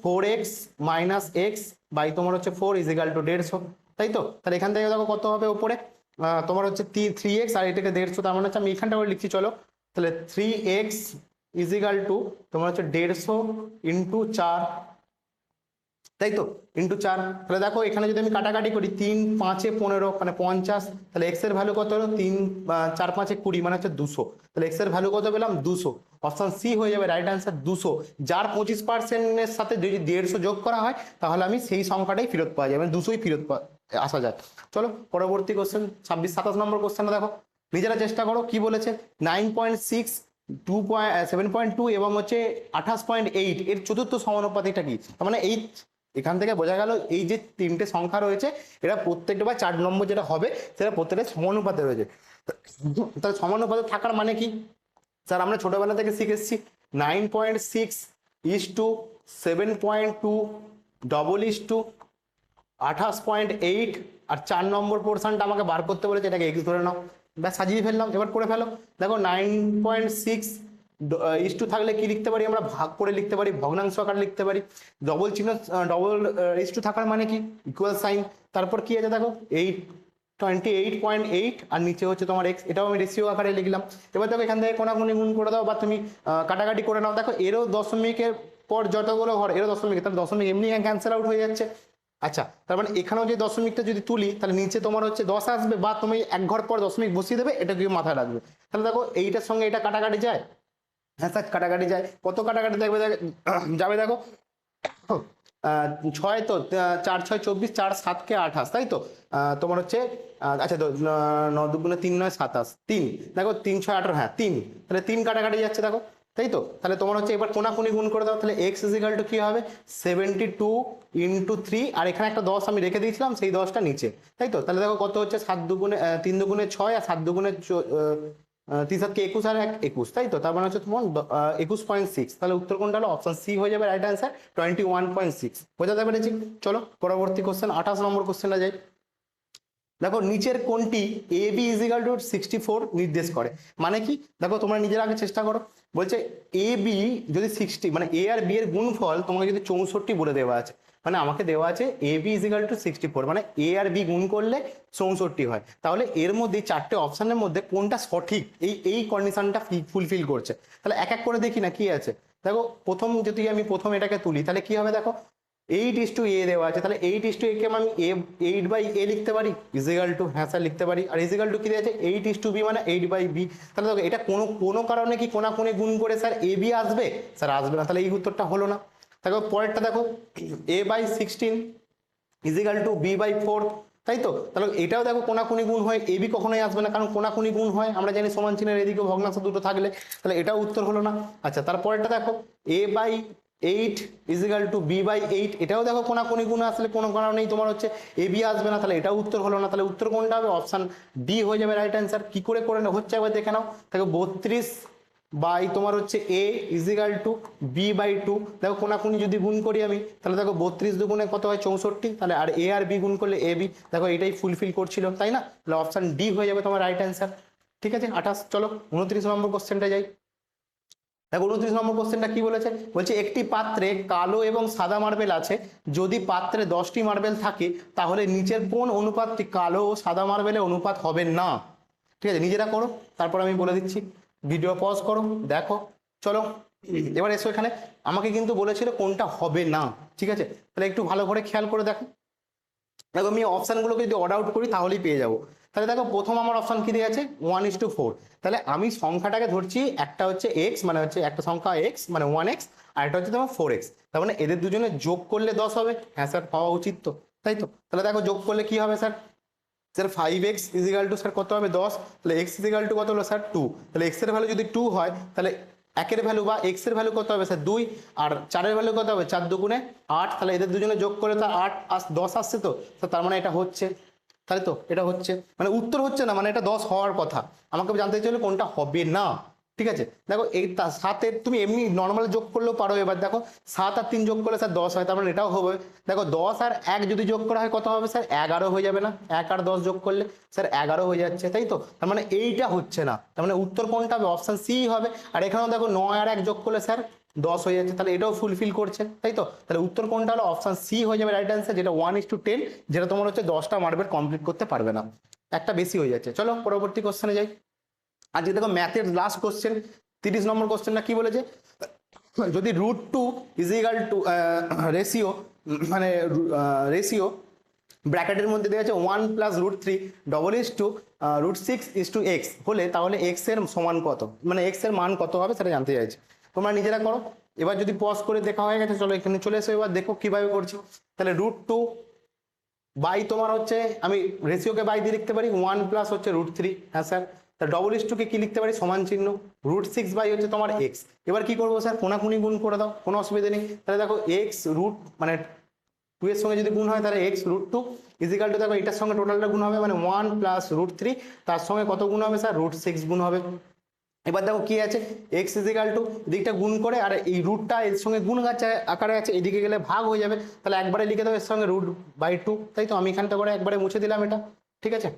4x মাইনাস এক্স বাই তোমার হচ্ছে 4 ইজিক্যাল টু 150, তাই তো? তাহলে এখান থেকে দেখো কত হবে উপরে, তোমার হচ্ছে 3x আর এটাকে 150, তার মানে হচ্ছে আমি এখানটা করে লিখছি, চলো। তাহলে 3x ইজিক্যাল টু তোমার হচ্ছে 150 ইন্টু 4, তাই তো, ইন্টু 4। তাহলে দেখো এখানে যদি আমি কাটাকাটি করি, 3 5 15 মানে 50, তাহলে এক্স এর ভ্যালু কত হলো, 3 4 5 20 মানে হচ্ছে 200, তাহলে এক্স এর ভ্যালু কত পেলাম, 200। অপশন সি হয়ে যাবে রাইট অ্যান্সার, 200। যার 25% সাথে যদি 150 যোগ করা হয়, তাহলে আমি সেই সংখ্যাটাই ফেরত পাওয়া যাবে, মানে 200ই ফেরত আসা যায়। চলো পরবর্তী কোশ্চেন 26 27 নম্বর কোশ্চেনটা দেখো, নিজেরা চেষ্টা করো। কি বলেছে, 9.6 7.2 এবং হচ্ছে 28.8 এর চতুর্থ সমানুপাতিকটা কি? তার মানে এই এখান থেকে বোঝা গেল এই যে তিনটে সংখ্যা রয়েছে এরা প্রত্যেকটা বা 4 নম্বর যেটা হবে সেটা প্রত্যেকটা সমানুপাতে রয়েছে। তাহলে সমানুপাতে থাকার মানে কি স্যার? আমরা ছোটবেলা থেকে শিখে এসেছি 9.6 is to 7.2 double is to 28.8 আর 4 নম্বর পোর্শনটা আমাকে বার করতে বলেছে, এটাকে এক্স ধরে নাও। ব্যাস সাজিয়ে ফেললাম, এবার করে ফেলো। দেখো 9.6 ইস টু থাকলে কি লিখতে পারি আমরা? ভাগ করে লিখতে পারি, ভগ্নাংশ আকারে লিখতে পারি। ডবল চিহ্ন, ডবল ইস টু থাকার মানে কি? Equal sign. তারপর কি আছে দেখো 28.8 আর নিচে হচ্ছে তোমার এক্স, এটাও আমি রেশিও আকারে লিখলাম। এবার দেখো এখান থেকে কোনাকুনি গুণ করে দাও বা তুমি কাটাকাটি করে নাও। দেখো এরও দশমিকের পর যতগুলো ঘর এরও দশমিক, তাহলে দশমিক এমনি ক্যান্সেল আউট হয়ে যাচ্ছে। আচ্ছা, তার মানে এখানেও যে দশমিকটা যদি তুলি তাহলে নিচে তোমার হচ্ছে 10 আসবে, বা তুমি এক ঘর পর দশমিক বসিয়ে দেবে, এটা কি মাথায় রাখবে। তাহলে দেখো এইটার সঙ্গে এটা কাটাকাটি যায়। হ্যাঁ স্যার কাটাকাটি যায়। কত কাটাকাটি দেখবে যাবে দেখো 6 তো 4 6 24, 4 7 কে 28, তাই তো? তোমার হচ্ছে আচ্ছা তো 9 দুগুণে 3 9 27, 3 দেখো 3 6 18, হ্যাঁ 3, তাহলে 3 কাটাকাটি যাচ্ছে দেখো, তাই তো? তাহলে তোমার হচ্ছে এবার কোনাকুনি গুণ করে দাও, তাহলে এক্স ইজিক্যাল টু কি হবে 72 ইন্টু 3, আর এখানে একটা 10 আমি রেখে দিয়েছিলাম সেই 10টা নিচে, তাই তো? তাহলে দেখো কত হচ্ছে 7 দুগুণে 3 দুগুণে 6 আর 7 দুগুণে 3 7 কে 21 আর 1 21, তাই তো? তার মানে হচ্ছে তোমার 21.6। তাহলে উত্তর কোনটা হলো? অপশন সি হয়ে যাবে রাইট অ্যান্সার, 21.6। বোঝাতে পেরেছি? চলো পরবর্তী কোশ্চেন 28 নম্বর কোশ্চেনটা যাই। দেখো নিচের কোনটি এ বি ইজিক্যাল টু 64 নির্দেশ করে? মানে কি দেখো তোমরা নিজেরা আগে চেষ্টা করো। বলছে এ বি যদি 60, মানে এ আর বি এর গুণফল তোমাকে যদি 64 বলে দেওয়া আছে, মানে আমাকে দেওয়া আছে এ বি ইজিক্যাল টু 64, মানে এ আর বি গুণ করলে 64 হয়, তাহলে এর মধ্যে চারটে অপশনের মধ্যে কোনটা সঠিক এই কন্ডিশনটা ফুলফিল করছে? তাহলে এক এক করে দেখি না কি আছে। দেখো প্রথম যদি আমি প্রথম এটাকে তুলি তাহলে কি হবে দেখো 8:a দেওয়া আছে, তাহলে 8:a কে আমি 8/a লিখতে পারি ইজিক্যাল টু, হ্যাঁ স্যার লিখতে পারি। আর ইজিক্যাল টু কি দেওয়া আছে 8:b, মানে 8/b। তাহলে দেখো এটা কোনো কারণে কি কোনাকুনি গুণ করে স্যার ab আসবে? স্যার আসবে না, তাহলে এই উত্তরটা হলো না। দেখো পরেরটা দেখো a/16 ইজিক্যাল টু b/4, তাই তো? তাহলে এটাও দেখো কোনাকুনি গুণ হয়, ab কখনোই আসবে না, কারণ কোনাকুনি গুণ হয় আমরা জানি সমান চিহ্নের এদিকে ভগ্নাংশ দুটো থাকলে, তাহলে এটাও উত্তর হলো না। আচ্ছা তারপরেরটা দেখো a/8 ইজিক্যাল টু b/8, এটাও দেখো কোনাকুনি গুণ আসলে কোনো কারণেই তোমার হচ্ছে ab আসবে না, তাহলে এটাও উত্তর হলো না। তাহলে উত্তর কোনটা হবে? অপশন ডি হয়ে যাবে রাইট অ্যান্সার। কি করে হচ্ছে একবার দেখে নাও। দেখো 32 বাই তোমার হচ্ছে a ইজিক্যাল টু b/2, দেখো কোনাকুনি যদি গুণ করি আমি তাহলে দেখো 32 দুগুণে কত হয় 64, তাহলে আর a আর b গুণ করলে ab, দেখো এটাই ফুলফিল করছিল, তাই না? তাহলে অপশন ডি হয়ে যাবে তোমার রাইট অ্যান্সার। ঠিক আছে 28। চলো 29 নম্বর কোশ্চেনটা যাই। দেখো 29 নম্বর কোশ্চেনটা কি বলেছে? বলছে একটি পাত্রে কালো এবং সাদা মার্বেল আছে, যদি পাত্রে 10টি মার্বেল থাকে তাহলে নিচের কোন অনুপাতটি কালো ও সাদা মার্বেলের অনুপাত হবে না? ঠিক আছে নিজেরা করো, তারপর আমি বলে দিচ্ছি। ভিডিও পজ করো, দেখো। চলো এবার এসো এখানে, আমাকে কিন্তু বলেছিল কোনটা হবে না, ঠিক আছে? তাহলে একটু ভালো করে খেয়াল করে দেখো। দেখো আমি অপশানগুলোকে যদি অর্ডার আউট করি তাহলেই পেয়ে যাবো। তাহলে দেখো প্রথম আমার অপশান কি দিয়ে আছে 1:4, তাহলে আমি সংখ্যাটাকে ধরছি একটা হচ্ছে এক্স, মানে হচ্ছে একটা সংখ্যা এক্স মানে 1x, আর একটা হচ্ছে তোমার 4x, তার মানে এদের দুজনে যোগ করলে 10 হবে। হ্যাঁ স্যার হওয়া উচিত তো, তাই তো? তাহলে দেখো যোগ করলে কি হবে sir? Sir 5x is equal to sir কত হবে 10, তাহলে x ইজিক্যাল টু কত হলো স্যার 2, তাহলে x এর ভ্যালু যদি 2 হয় তাহলে একের ভ্যালু বা x এর ভ্যালু কত হবে স্যার 2, আর 4 এর ভ্যালু কত হবে 4 দুগুণে 8, তাহলে এদের দুজনে যোগ করে তার 10 আসছে তো, তার মানে এটা হচ্ছে, তাই তো? এটা হচ্ছে মানে উত্তর হচ্ছে না, মানে এটা 10 হওয়ার কথা। আমাকে জানতে চাইলে কোনটা হবে না, ঠিক আছে? দেখো এই 7 তুমি এমনি নর্মাল যোগ করলেও পারো। এবার দেখো 7 আর 3 যোগ করলে স্যার 10 হয়, তার মানে এটাও হবে। দেখো 10 আর 1 যদি যোগ করা হয় কত হবে স্যার 11 হয়ে যাবে না? 1 আর 10 যোগ করলে স্যার 11 হয়ে যাচ্ছে, তাই তো? তার মানে এইটা হচ্ছে না, তার মানে উত্তর কোনটা হবে? অপশন সি হবে। আর এখানেও দেখো 9 আর 1 যোগ করলে স্যার 10 হয়ে যাচ্ছে, তাহলে এটাও ফুলফিল করছে, তাই তো? তাহলে উত্তর কোনটা হলো? অপশন সি হয়ে যাবে রাইট অ্যান্সার, যেটা 1:10, যেটা তোমার হচ্ছে 10টা মার্বেল কমপ্লিট করতে পারবে না, একটা বেশি হয়ে যাচ্ছে। চলো পরবর্তী কোশ্চেনে যাই। আজকে দেখো ম্যাথের লাস্ট কোশ্চেন 30 নম্বর কোশ্চেনটা কি বলেছে? যদি √2 ইজিক্যাল টু রেশিও, মানে রেশিও ব্র্যাকেটের মধ্যে দেওয়া আছে 1 plus √3 double is to √6:x হলে তাহলে x এর সমান কত, মানে x এর মান কত হবে সেটা জানতে চাইছে। তোমরা নিজেরা করো। এবার যদি পজ করে দেখা হয়ে গেছে চলো এখানে চলে এসো, এবার দেখো কিভাবে করছি। তাহলে √2 বাই তোমার হচ্ছে আমি রেশিওকে বাই দিয়ে লিখতে পারি 1 প্লাস হচ্ছে √3, হ্যাঁ স্যার। তা ডবল ইস টু কে কি লিখতে পারি, সমান চিহ্ন √6 বাই হচ্ছে তোমার এক্স। এবার কি করবো স্যার, কোনাকুনি গুণ করে দাও, কোনো অসুবিধা নেই। তাহলে দেখো এক্স রুট মানে 2 এর সঙ্গে যদি গুণ হয় তাহলে এক্স √2 ইজিক্যাল টু, দেখো এটার সঙ্গে টোটালটা গুণ হবে মানে 1 প্লাস √3, তার সঙ্গে কত গুণ হবে স্যার, √6 গুণ হবে। এবার দেখো কি আছে, এক্স ইজিক্যাল টু দিকটা গুণ করে, আর এই রুটটা এর সঙ্গে গুণ আকারে আছে, এদিকে গেলে ভাগ হয়ে যাবে, তাহলে একবারে লিখে দাও এর সঙ্গে √2, তাই তো আমি এখানটা করে একবারে মুছে দিলাম এটা। ঠিক আছে,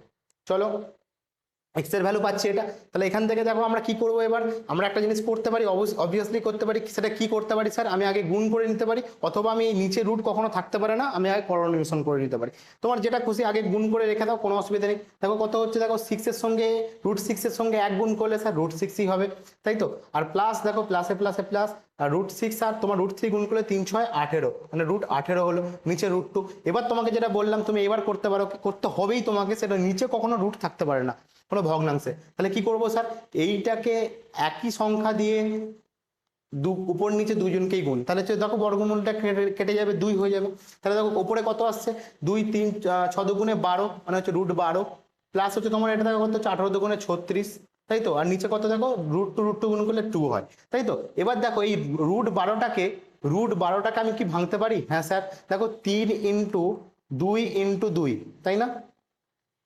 চলো এক্স এর ভ্যালু পাচ্ছি এটা। তাহলে এখান থেকে দেখো আমরা কি করবো, এবার আমরা একটা জিনিস করতে পারি, অবভিয়াসলি করতে পারি। সেটা কি করতে পারি স্যার, আমি আগে গুণ করে নিতে পারি, অথবা আমি এই নিচে রুট কখনো থাকতে পারে না, আমি আগে করোনেশন করে নিতে পারি। তোমার যেটা খুশি আগে গুণ করে রেখে দাও, কোনো অসুবিধা নেই। দেখো কত হচ্ছে, দেখো 6 এর সঙ্গে √6 এর সঙ্গে 1 গুণ করলে স্যার √6ই হবে, তাই তো। আর প্লাস দেখো প্লাসে প্লাসে প্লাস, আর √6 আর তোমার √3 গুণ করলে 3 6 18, মানে √18 হলো, নিচে √2। এবার তোমাকে যেটা বললাম তুমি এবার করতে পারো, করতে হবেই তোমাকে, সেটা নিচে কখনো রুট থাকতে পারে না কোনো ভগ্নাংশে। তাহলে কি করবো স্যার, এইটাকে একই সংখ্যা দিয়ে উপর নিচে দুইজনকেই গুণ, তাহলে হচ্ছে দেখো বর্গমূলটা কেটে যাবে, 2 হয়ে যাবে। তাহলে দেখো উপরে কত আসছে, 2 3 6 দুগুণে 12, মানে হচ্ছে √12, প্লাস হচ্ছে তোমার এটা দেখো কত হচ্ছে 18 দুগুণে 36, তাই তো। আর নিচে কত দেখো √2 গুণ করলে 2 হয়, তাই তো। এবার দেখো এই √12টাকে আমি কি ভাঙতে পারি, হ্যাঁ স্যার। দেখো 3 ইন্টু 2 ইন্টু 2, তাই না,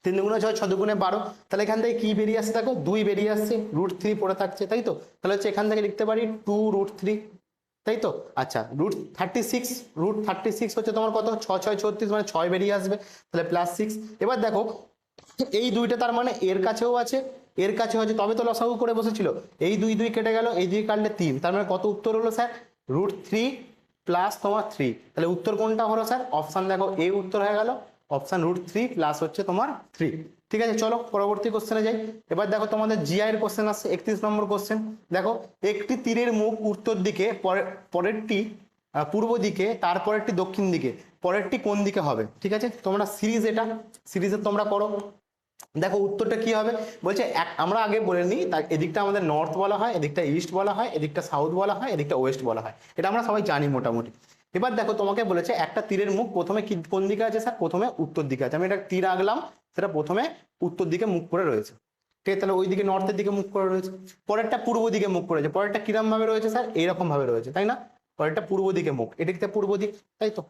3 দুগুণে 6 6 দুগুণে 12, তাহলে এখান থেকে কি বেরিয়ে আসছে, দেখো 2 বেরিয়ে আসছে, √3 পড়ে থাকছে, তাই তো। তাহলে হচ্ছে এখান থেকে লিখতে পারি 2√3, তাই তো। আচ্ছা √36 হচ্ছে তোমার কত, 6 6 36, মানে 6 বেরিয়ে আসবে, তাহলে +6। এবার দেখো এই দুইটা তার মানে এর কাছেও আছে, এর কাছে হচ্ছে, তবে তো লসাগু করে বসেছিল। এই 2 2 কেটে গেল, এই 2 কাটলে 3, তার মানে কত উত্তর হলো স্যার, √3 প্লাস তোমার 3। তাহলে উত্তর কোনটা হলো স্যার, অপশান দেখো এ উত্তর হয়ে গেল, অপশান √3 প্লাস হচ্ছে তোমার 3। ঠিক আছে, চলো পরবর্তী কোশ্চেনে যাই। এবার দেখো তোমাদের জিআই এর কোশ্চেন আসছে, 31 নম্বর কোশ্চেন। দেখো একটি তীরের মুখ উত্তর দিকে, পরেরটি পূর্ব দিকে, তারপরেরটি দক্ষিণ দিকে, পরেরটি কোন দিকে হবে। ঠিক আছে, তোমরা এটা সিরিজে তোমরা করো। দেখো উত্তরটা কি হবে, বলছে আমরা আগে বলে নিই, এদিকটা আমাদের নর্থ বলা হয়, এদিকটা ইস্ট বলা হয়, এদিকটা সাউথ বলা হয়, এদিকটা ওয়েস্ট বলা হয়, এটা আমরা সবাই জানি মোটামুটি। এবার দেখো তোমাকে বলেছে একটা তীরের মুখ প্রথমে কোন দিকে আছে স্যার, প্রথমে উত্তর দিকে আছে। আমি এটা তীর আঁকলাম, সেটা প্রথমে উত্তর দিকে মুখ করে রয়েছে, ঠিক আছে। তাহলে ওই দিকে নর্থের দিকে মুখ করে রয়েছে। পরেরটা পূর্ব দিকে মুখ করেছে, পরেরটা কিরম ভাবে রয়েছে স্যার, এইরকম ভাবে রয়েছে, তাই না। পরেরটা পূর্ব দিকে মুখ, এদিকটা পূর্ব দিক, তাই তো।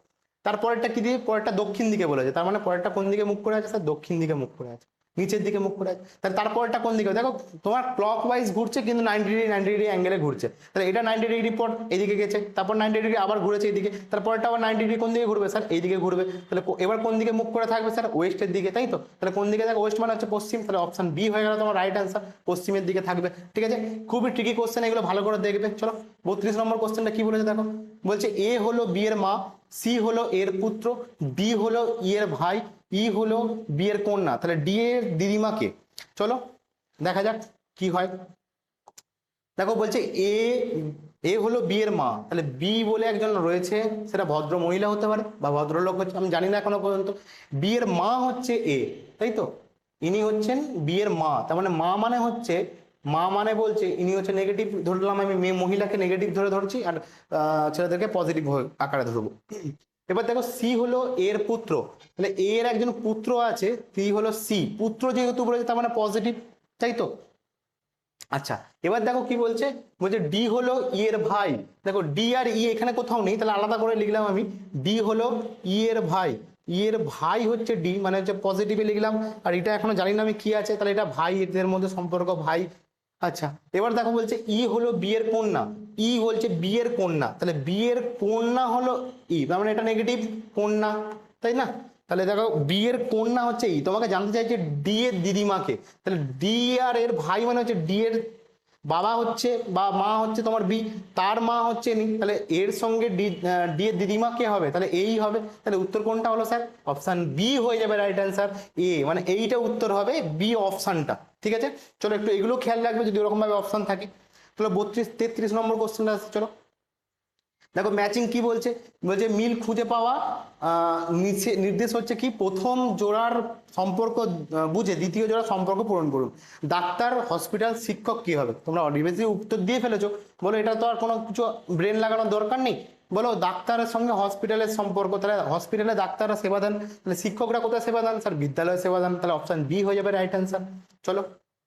তারপরেরটা কি দিয়ে, পরেরটা দক্ষিণ দিকে বলেছে, তার মানে পরেরটা কোন দিকে মুখ করে আছে স্যার, দক্ষিণ দিকে মুখ করে আছে, নিচের দিকে মুখ করে আছে। তাহলে তারপরটা কোন দিকে, দেখো তোমার ক্লক ওয়াইজ ঘুরছে, কিন্তু 90 ডিগ্রি অ্যাঙ্গেলে ঘুরছে। তাহলে এটা 90 ডিগ্রি পর এদিকে গেছে, তারপর 90 ডিগ্রি আবার ঘুরেছে এদিকে, তারপরটা আবার 90 ডিগ্রি কোন দিকে ঘুরবে স্যার, এইদিকে ঘুরবে। তাহলে এবার কোন দিকে মুখ করে থাকবে স্যার, ওয়েস্টের দিকে, তাই তো। তাহলে কোন দিকে, দেখো ওয়েস্ট মানে হচ্ছে পশ্চিম, তাহলে অপশন বি হয়ে গেল তোমার রাইট অ্যান্সার, পশ্চিমের দিকে থাকবে। ঠিক আছে, খুবই ট্রিকি কোশ্চেন, এগুলো ভালো করে দেখবে। চলো 32 নম্বর কোশ্চেনটা কি বলেছে দেখো, বলছে এ হলো বি এর মা, সি হলো এর পুত্র, ডি হলো ই এর ভাই, ই হলো বি এর কন্যা, তাহলে ডি এর দিদিমাকে। চলো দেখা যাক কি হয়। দেখো বলছে এ হলো বি এর মা, তাহলে বি বলে একজন রয়েছে, সেটা ভদ্র মহিলা হতে পারে বা ভদ্রলোক হচ্ছে, আমি জানি না এখনো পর্যন্ত। বি এর মা হচ্ছে এ, তাই তো, ইনি হচ্ছেন বি এর মা, তার মানে মা মানে হচ্ছে, মা মানে বলছে ইনি হচ্ছে নেগেটিভ ধরলাম, আমি মেয়ে মহিলাকে নেগেটিভ ধরছি, আর ছেলেদেরকে পজিটিভ আকারে ধরবো। এবার দেখো সি হলো এর পুত্র, তাহলে এর একজন পুত্র আছে, সি হলো সি, পুত্র যেহেতু বলেছে তার মানে পজিটিভ, তাই তো। আচ্ছা এবার দেখো কি বলছে, বলছে ডি হলো ই এর ভাই। দেখো ডি আর ই এখানে কোথাও নেই, তাহলে আলাদা করে লিখলাম আমি, ডি হলো ই এর ভাই, ই এর ভাই হচ্ছে ডি, মানে হচ্ছে পজিটিভে লিখলাম। আর এটা এখনো জানি না আমি কি আছে, তাহলে এটা ভাই, এদের মধ্যে সম্পর্ক ভাই। আচ্ছা এবার দেখো বলছে ই হলো বি এর কন্যা, ই বলছে বি এর কন্যা, তাহলে বি এর কন্যা হলো ই, তার মানে এটা নেগেটিভ কন্যা, তাই না। তাহলে দেখো বি এর কন্যা হচ্ছে ই, তোমাকে জানতে চাইছে ডি এর দিদিমাকে, তাহলে ডি আর এর ভাই মানে হচ্ছে ডি এর বাবা হচ্ছে বা মা হচ্ছে তোমার বি, তার মা হচ্ছে নি, তাহলে এর সঙ্গে ডি এর দিদিমা কে হবে, তাহলে এই হবে। তাহলে উত্তর কোনটা হলো স্যার, অপশন বি হয়ে যাবে রাইট অ্যান্সার, এ মানে এইটা উত্তর হবে বি অপশনটা। ঠিক আছে, চলো একটু এগুলো খেয়াল রাখবে যদি ওরকম ভাবে অপশন থাকে। তাহলে 33 নম্বর কোশ্চেনটা আসছে, চলো দেখো ম্যাচিং কি বলছে, বলছে মিল খুঁজে পাওয়া নিচে নির্দেশ হচ্ছে কি, প্রথম জোড়ার সম্পর্ক বুঝে দ্বিতীয় জোড়ার সম্পর্ক পূরণ করুন। ডাক্তার, হসপিটাল, শিক্ষক কি হবে, তোমরা অডিবেসি উত্তর দিয়ে ফেলেছো, বলো এটা তো আর কোনো কিছু ব্রেন লাগানোর দরকার নেই। বলো ডাক্তারের সঙ্গে হসপিটালের সম্পর্ক, তাহলে হসপিটালে ডাক্তাররা সেবা দেন, তাহলে শিক্ষকরা কোথায় সেবা দেন স্যার, বিদ্যালয়ে সেবা দেন, তাহলে অপশন বি হয়ে যাবে রাইট অ্যান্সার। চলো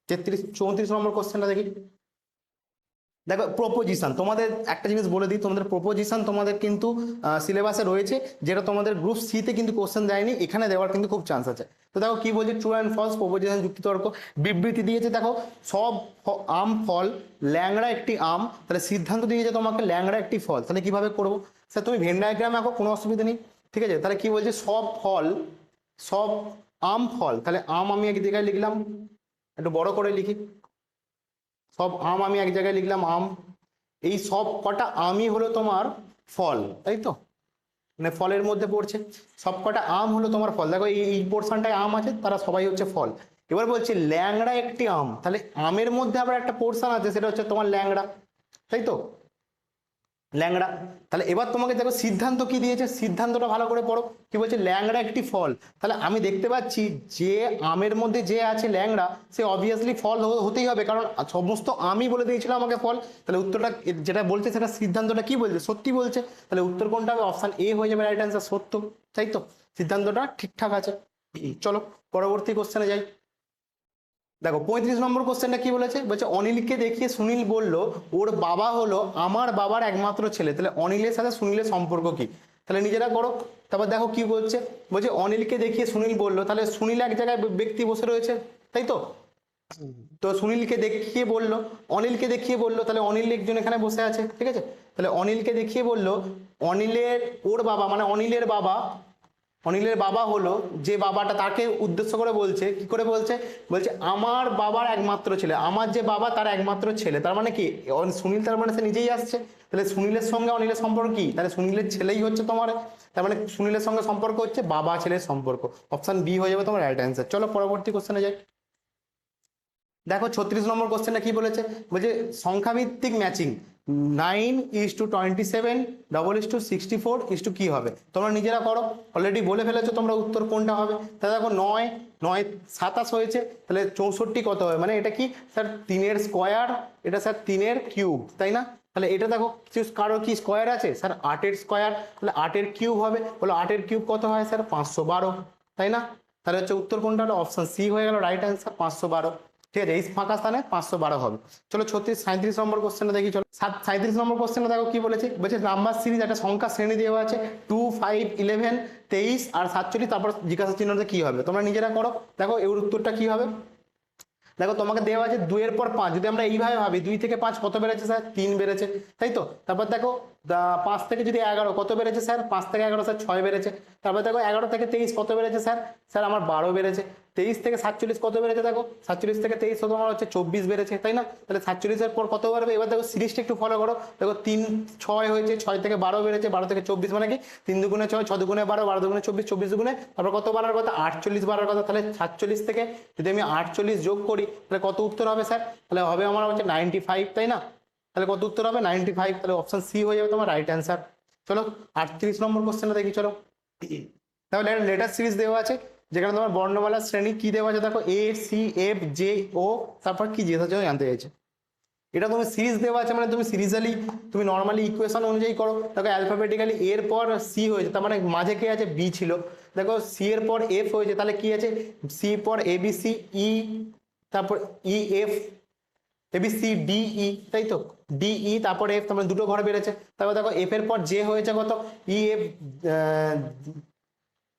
34 নম্বর কোশ্চেনটা দেখি। দেখো প্রপোজিশন, তোমাদের একটা জিনিস বলে দিই, তোমাদের প্রপোজিশন তোমাদের কিন্তু সিলেবাসে রয়েছে, যেটা তোমাদের গ্রুপ সিতে কিন্তু কোশ্চেন দেয়নি, এখানে দেওয়ার কিন্তু খুব চান্স আছে। তো দেখো কি বলছে, ট্রু অ্যান্ড ফলস, প্রপোজিশন, যুক্তিতর্ক, বিবৃতি দিয়েছে। দেখো সব আম ফল, ল্যাংড়া একটি আম, তাহলে সিদ্ধান্ত দিয়েছে তোমাকে ল্যাংড়া একটি ফল, তাহলে কিভাবে করবো স্যার? তুমি ভেন ডায়াগ্রাম আঁকো, কোনো অসুবিধা নেই, ঠিক আছে। তাহলে কি বলছে, সব আম ফল, তাহলে আম আমি এক জায়গায় লিখলাম, একটু বড় করে লিখি, সব আম আমি এক জায়গায় লিখলাম আম, এই সব কটা আমই হলো তোমার ফল, তাই তো, মানে ফলের মধ্যে পড়ছে, সব কটা আম হলো তোমার ফল। দেখো এই পোর্শনটায় আম আছে, তারা সবাই হচ্ছে ফল। এবার বলছে ল্যাংড়া একটি আম, তাহলে আমের মধ্যে আবার একটা পোর্শন আছে, সেটা হচ্ছে তোমার ল্যাংড়া, তাই তো, ল্যাংড়া। তাহলে এবার তোমাকে দেখো সিদ্ধান্ত কি দিয়েছে, সিদ্ধান্তটা ভালো করে পড়ো, কি বলছে, ল্যাংড়া একটি ফল। তাহলে আমি দেখতে পাচ্ছি যে আমের মধ্যে যে আছে ল্যাংড়া, সে অবভিয়াসলি ফল হতেই হবে, কারণ সমস্ত আমি বলে দিয়েছিল আমাকে ফল। তাহলে উত্তরটা যেটা বলছে সেটা সিদ্ধান্তটা কি বলছে, সত্যি বলছে। তাহলে উত্তর কোনটা হবে, অপশন এ হয়ে যাবে রাইট অ্যান্সার, সত্য, তাই তো, সিদ্ধান্তটা ঠিকঠাক আছে। চলো পরবর্তী কোশ্চেনে যাই। দেখো 35 নম্বর কোশ্চেনটা কি বলেছে, বলছে অনিলকে দেখিয়ে সুনীল বলল ওর বাবা হলো আমার বাবার একমাত্র ছেলে, তাহলে অনিলের সাথে সুনীলের সম্পর্ক কি? তাহলে নিজেরা করো। তারপর দেখো কি বলছে, বলছে অনিলকে দেখিয়ে সুনীল বলল, তাহলে সুনীল এক জায়গায় ব্যক্তি বসে রয়েছে, তাই তো, তো সুনীলকে দেখিয়ে বললো, অনিলকে দেখিয়ে বললো, তাহলে অনিল একজন এখানে বসে আছে, ঠিক আছে। তাহলে অনিলকে দেখিয়ে বললো অনিলের, ওর বাবা মানে অনিলের বাবা হলো, যে বাবাটা তাকে উদ্দেশ্য করে বলছে, কি করে বলছে, বলছে আমার বাবার একমাত্র ছেলে, আমার যে বাবা তার একমাত্র ছেলে, তার মানে কি সুনীল, তার মানে সে নিজেই আসছে, তাহলে সুনীলের সঙ্গে অনিলের সম্পর্ক কি, তাহলে সুনীলের ছেলেই হচ্ছে তোমার, তার মানে সুনীলের সঙ্গে সম্পর্ক হচ্ছে বাবা ছেলের সম্পর্ক, অপশন বি হয়ে যাবে তোমার রাইট অ্যান্সার। চলো পরবর্তী কোশ্চেনে যাই। দেখো 36 নম্বর কোশ্চেনটা কি বলেছে, বলছে সংখ্যাভিত্তিক ম্যাচিং 9:27 64 কি হবে, তোমরা নিজেরা করো, অলরেডি বলে ফেলেছো তোমরা উত্তর কোনটা হবে। তাহলে দেখো 9 হয়েছে, তাহলে 64 কত হবে, মানে এটা কি স্যার 3-এর স্কোয়ার, এটা স্যার 3-এর কিউব, তাই না। তাহলে এটা দেখো কিছু কারো কি স্কোয়ার আছে স্যার, 8-এর স্কোয়ার, তাহলে 8-এর কিউব হবে, বলো 8-এর কিউব কত হয় স্যার 512, তাই না। তাহলে হচ্ছে উত্তর কোনটা হলো, অপশন সি হয়ে গেল রাইট অ্যান্সার 512, ঠিক আছে, এই ফাঁকা স্থানে 512 হবে। চলো 37 নম্বর কোশ্চেনটা দেখি, চলো 37 নম্বর কোশ্চেনটা দেখো কি বলেছে, বলছে নাম্বার সিরিজ একটা সংখ্যা শ্রেণী দেওয়া আছে 2, 5, 11, 23 আর 47, তারপর জিজ্ঞাসা চিহ্নটা কি হবে, তোমরা নিজেরা করো। দেখো এর উত্তরটা কি হবে, দেখো তোমাকে দেওয়া আছে 2 এর পর 5, যদি আমরা এইভাবে ভাবি 2 থেকে 5 কত বেড়েছে স্যার, 3 বেড়েছে, তাই তো। তারপর দেখো 5 থেকে যদি 11 কত বেড়েছে স্যার, 5 থেকে 11 স্যার 6 বেড়েছে। তারপর দেখো 11 থেকে 23 কত বেড়েছে স্যার, স্যার আমার 12 বেড়েছে। 23 থেকে 47 কত বেড়েছে, দেখো 47 থেকে 23 তোমার হচ্ছে 24 বেড়েছে, তাই না। তাহলে 47-এর পর কত বাড়বে, এবার দেখো সিরিজটা একটু ফলো করো, দেখো 3, 6 হয়েছে, 6 থেকে 12 বেড়েছে, 12 থেকে 24 মানে কি 3 দুগুণে 6, 6 দুগুণে 12, 12 দুগুণে 24, 24 দুগুণে তারপর কত বাড়ার কথা, 48 বাড়ার কথা। তাহলে 47 থেকে যদি আমি 48 যোগ করি, তাহলে কত উত্তর হবে স্যার, তাহলে হবে আমার হচ্ছে 95, তাই না। তাহলে কত উত্তর হবে 95, তাহলে অপশন সি হয়ে যাবে তোমার রাইট অ্যান্সার। চলো 38 নম্বর কোশ্চেনটা দেখি, চলো। তাহলে লেটার সিরিজ দেওয়া আছে, যেখানে তোমার বর্ণমালার শ্রেণী কি দেওয়া আছে, দেখো এ, সি, এফ, জে, ও, তারপর কি জিজ্ঞাসা জন্য জানতে চাইছে। এটা তুমি সিরিজ দেওয়া আছে মানে তুমি সিরিজালি, তুমি নর্মালি ইকুয়েশন অনুযায়ী করো। দেখো অ্যালফাবেটিক্যালি এর পর সি হয়েছে, তার মানে মাঝে কে আছে, বি ছিল। দেখো সি এর পর এফ হয়েছে, তাহলে কি আছে, সি পর এ বি সি, ই, তারপর ই F, A B C D ই, তাই তো, ডি ই তারপর এফ, তার মানে দুটো ঘর বেড়েছে। তারপর দেখো এফ এর পর জে হয়েছে কত, E F,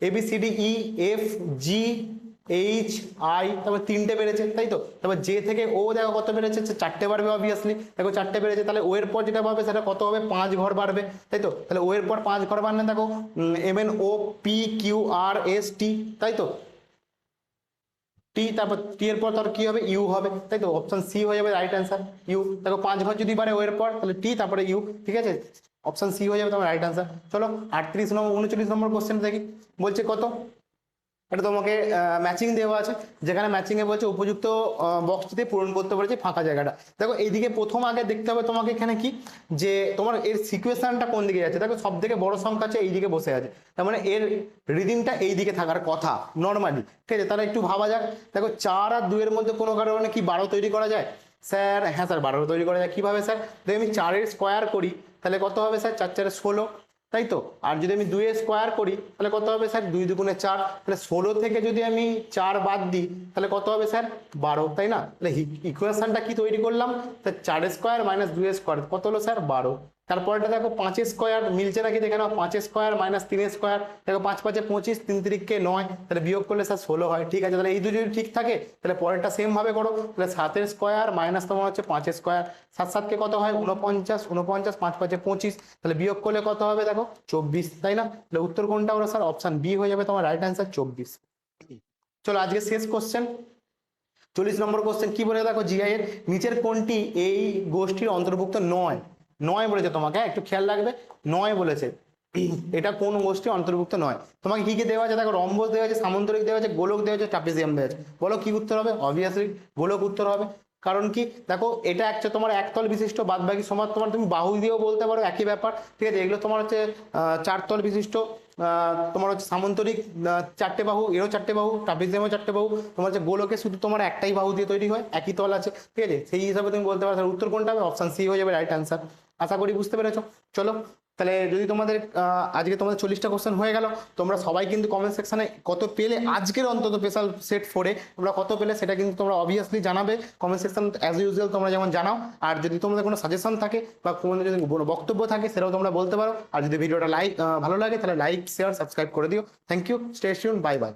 A B C D E F G H I, তারপর 3টে বেড়েছে, তাই তো। তারপর জে থেকে ও দেখো কত বেড়েছে, 4টে বাড়বে অবভিয়াসলি, দেখো 4টে বেড়েছে। তাহলে ও এর পর যেটা পাবে সেটা কত হবে, 5 ঘর বাড়বে, তাই তো। তাহলে ও এর পর 5 ঘর বাড়লে দেখো M N O P Q R S T, তাই তো, টি, তারপর টি এর পর তার কি হবে, ইউ হবে, তাই তো, অপশন সি হয়ে যাবে রাইট অ্যান্সার, ইউ। দেখো 5 ঘর যদি বাড়ে ও এর পর, তাহলে টি তারপরে ইউ, ঠিক আছে, অপশন সি হয়ে যাবে তোমার রাইট অ্যান্সার। চলো 39 নম্বর কোশ্চেন দেখি, বলছে কত, এটা তোমাকে ম্যাচিং দেওয়া আছে, যেখানে ম্যাচিং এ বলছে উপযুক্ত বক্সটিতে পূরণ করতে পেরেছে ফাঁকা জায়গাটা। দেখো এইদিকে প্রথম আগে দেখতে হবে তোমাকে এখানে কি, যে তোমার এর সিকুয়েশনটা কোন দিকে যাচ্ছে। দেখো সব থেকে বড় সংখ্যা আছে এইদিকে বসে আছে, তার মানে এর রিডিংটা এইদিকে থাকার কথা নর্মালি, ঠিক আছে। তাহলে একটু ভাবা যাক, দেখো 4 আর 2 এর মধ্যে কোনো কারণে কি 12 তৈরি করা যায় স্যার, হ্যাঁ স্যার 12 তৈরি করা যায়, কিভাবে স্যার, যদি আমি 4-এর স্কোয়ার করি তাহলে কত হবে স্যার, 4 4 16, তাই তো। আর যদি আমি 2 এর স্কোয়ার করি তাহলে কত হবে স্যার, 2 দুগুণে 4, তাহলে 16 থেকে যদি আমি 4 বাদ দিই তাহলে কত হবে স্যার, 12, তাই না? তাহলে ইকুয়েশনটা কি তৈরি করলাম, তা 4 স্কোয়ার মাইনাস 2 স্কোয়ার কত হলো স্যার, 12। তারপরটা দেখো 5 স্কোয়ার মিলছে নাকি দেখে নাও, 5 স্কোয়ার মাইনাস 3 স্কোয়ার, দেখো 5 5 25, 3 3 9, তাহলে বিয়োগ করলে স্যার 16 হয়। ঠিক আছে, তাহলে এই দুটো যদি ঠিক থাকে তাহলে পরেরটা সেম ভাবে করো, তাহলে 7 স্কোয়ার মাইনাস তোমার হচ্ছে 5 স্কোয়ার, 7 7 কে কত হয় 49, 49 5 5 25, তাহলে বিয়োগ করলে কত হবে দেখো 24, তাই না? তাহলে উত্তর কোনটা হলো স্যার, অপশন বি হয়ে যাবে তোমার রাইট অ্যান্সার 24। চলো আজকে শেষ কোশ্চেন, 40 নম্বর কোশ্চেন কি বলে দেখো, জিআই এর নিচের কোনটি এই গোষ্ঠীর অন্তর্ভুক্ত নয়, নয় বলেছে তোমাকে, একটু খেয়াল রাখবে, নয় বলেছে, এটা কোন গোষ্ঠী অন্তর্ভুক্ত নয়। তোমাকে কি কি দেওয়া আছে দেখো, রম্বস দেওয়া আছে, সামন্তরিক দেওয়া আছে, গোলক দেওয়া আছে, ট্রাপিজিয়াম দেওয়া আছে, বলো কি উত্তর হবে, অবভিয়াসলি গোলক উত্তর হবে। কারণ কি দেখো, এটা একটা তোমার একতল বিশিষ্ট, বাদ বাকি সমান তোমার, তুমি বাহু দিয়েও বলতে পারো একই ব্যাপার, ঠিক আছে? এগুলো তোমার হচ্ছে 4 তল বিশিষ্ট, তোমার হচ্ছে সামন্তরিক 4টে বাহু, এরও 4টে বাহু, ট্রাপিজিয়ামও 4টে বাহু, তোমার হচ্ছে গোলকে শুধু তোমার একটাই বাহু দিয়ে তৈরি হয়, একই তল আছে, ঠিক আছে? সেই হিসাবে তুমি বলতে পারো তাহলে উত্তর কোনটা হবে, অপশন সি হয়ে যাবে রাইট অ্যান্সার। আশা করি বুঝতে পেরেছো। চলো তাহলে যদি তোমাদের আজকে তোমাদের 40টা কোশ্চেন হয়ে গেল, তোমরা সবাই কিন্তু কমেন্ট সেকশনে কত পেলে আজকের অন্তত স্পেশাল সেট 4-এ তোমরা কত পেলে সেটা কিন্তু তোমরা অবভিয়াসলি জানাবে কমেন্ট সেকশন অ্যাজ ইউজুয়াল তোমরা যেমন জানাও। আর যদি তোমাদের কোনো সাজেশন থাকে বা কোনো যদি কোনো বক্তব্য থাকে সেটাও তোমরা বলতে পারো। আর যদি ভিডিওটা ভালো লাগে তাহলে লাইক শেয়ার সাবস্ক্রাইব করে দিও। Thank you, stay tuned, bye by.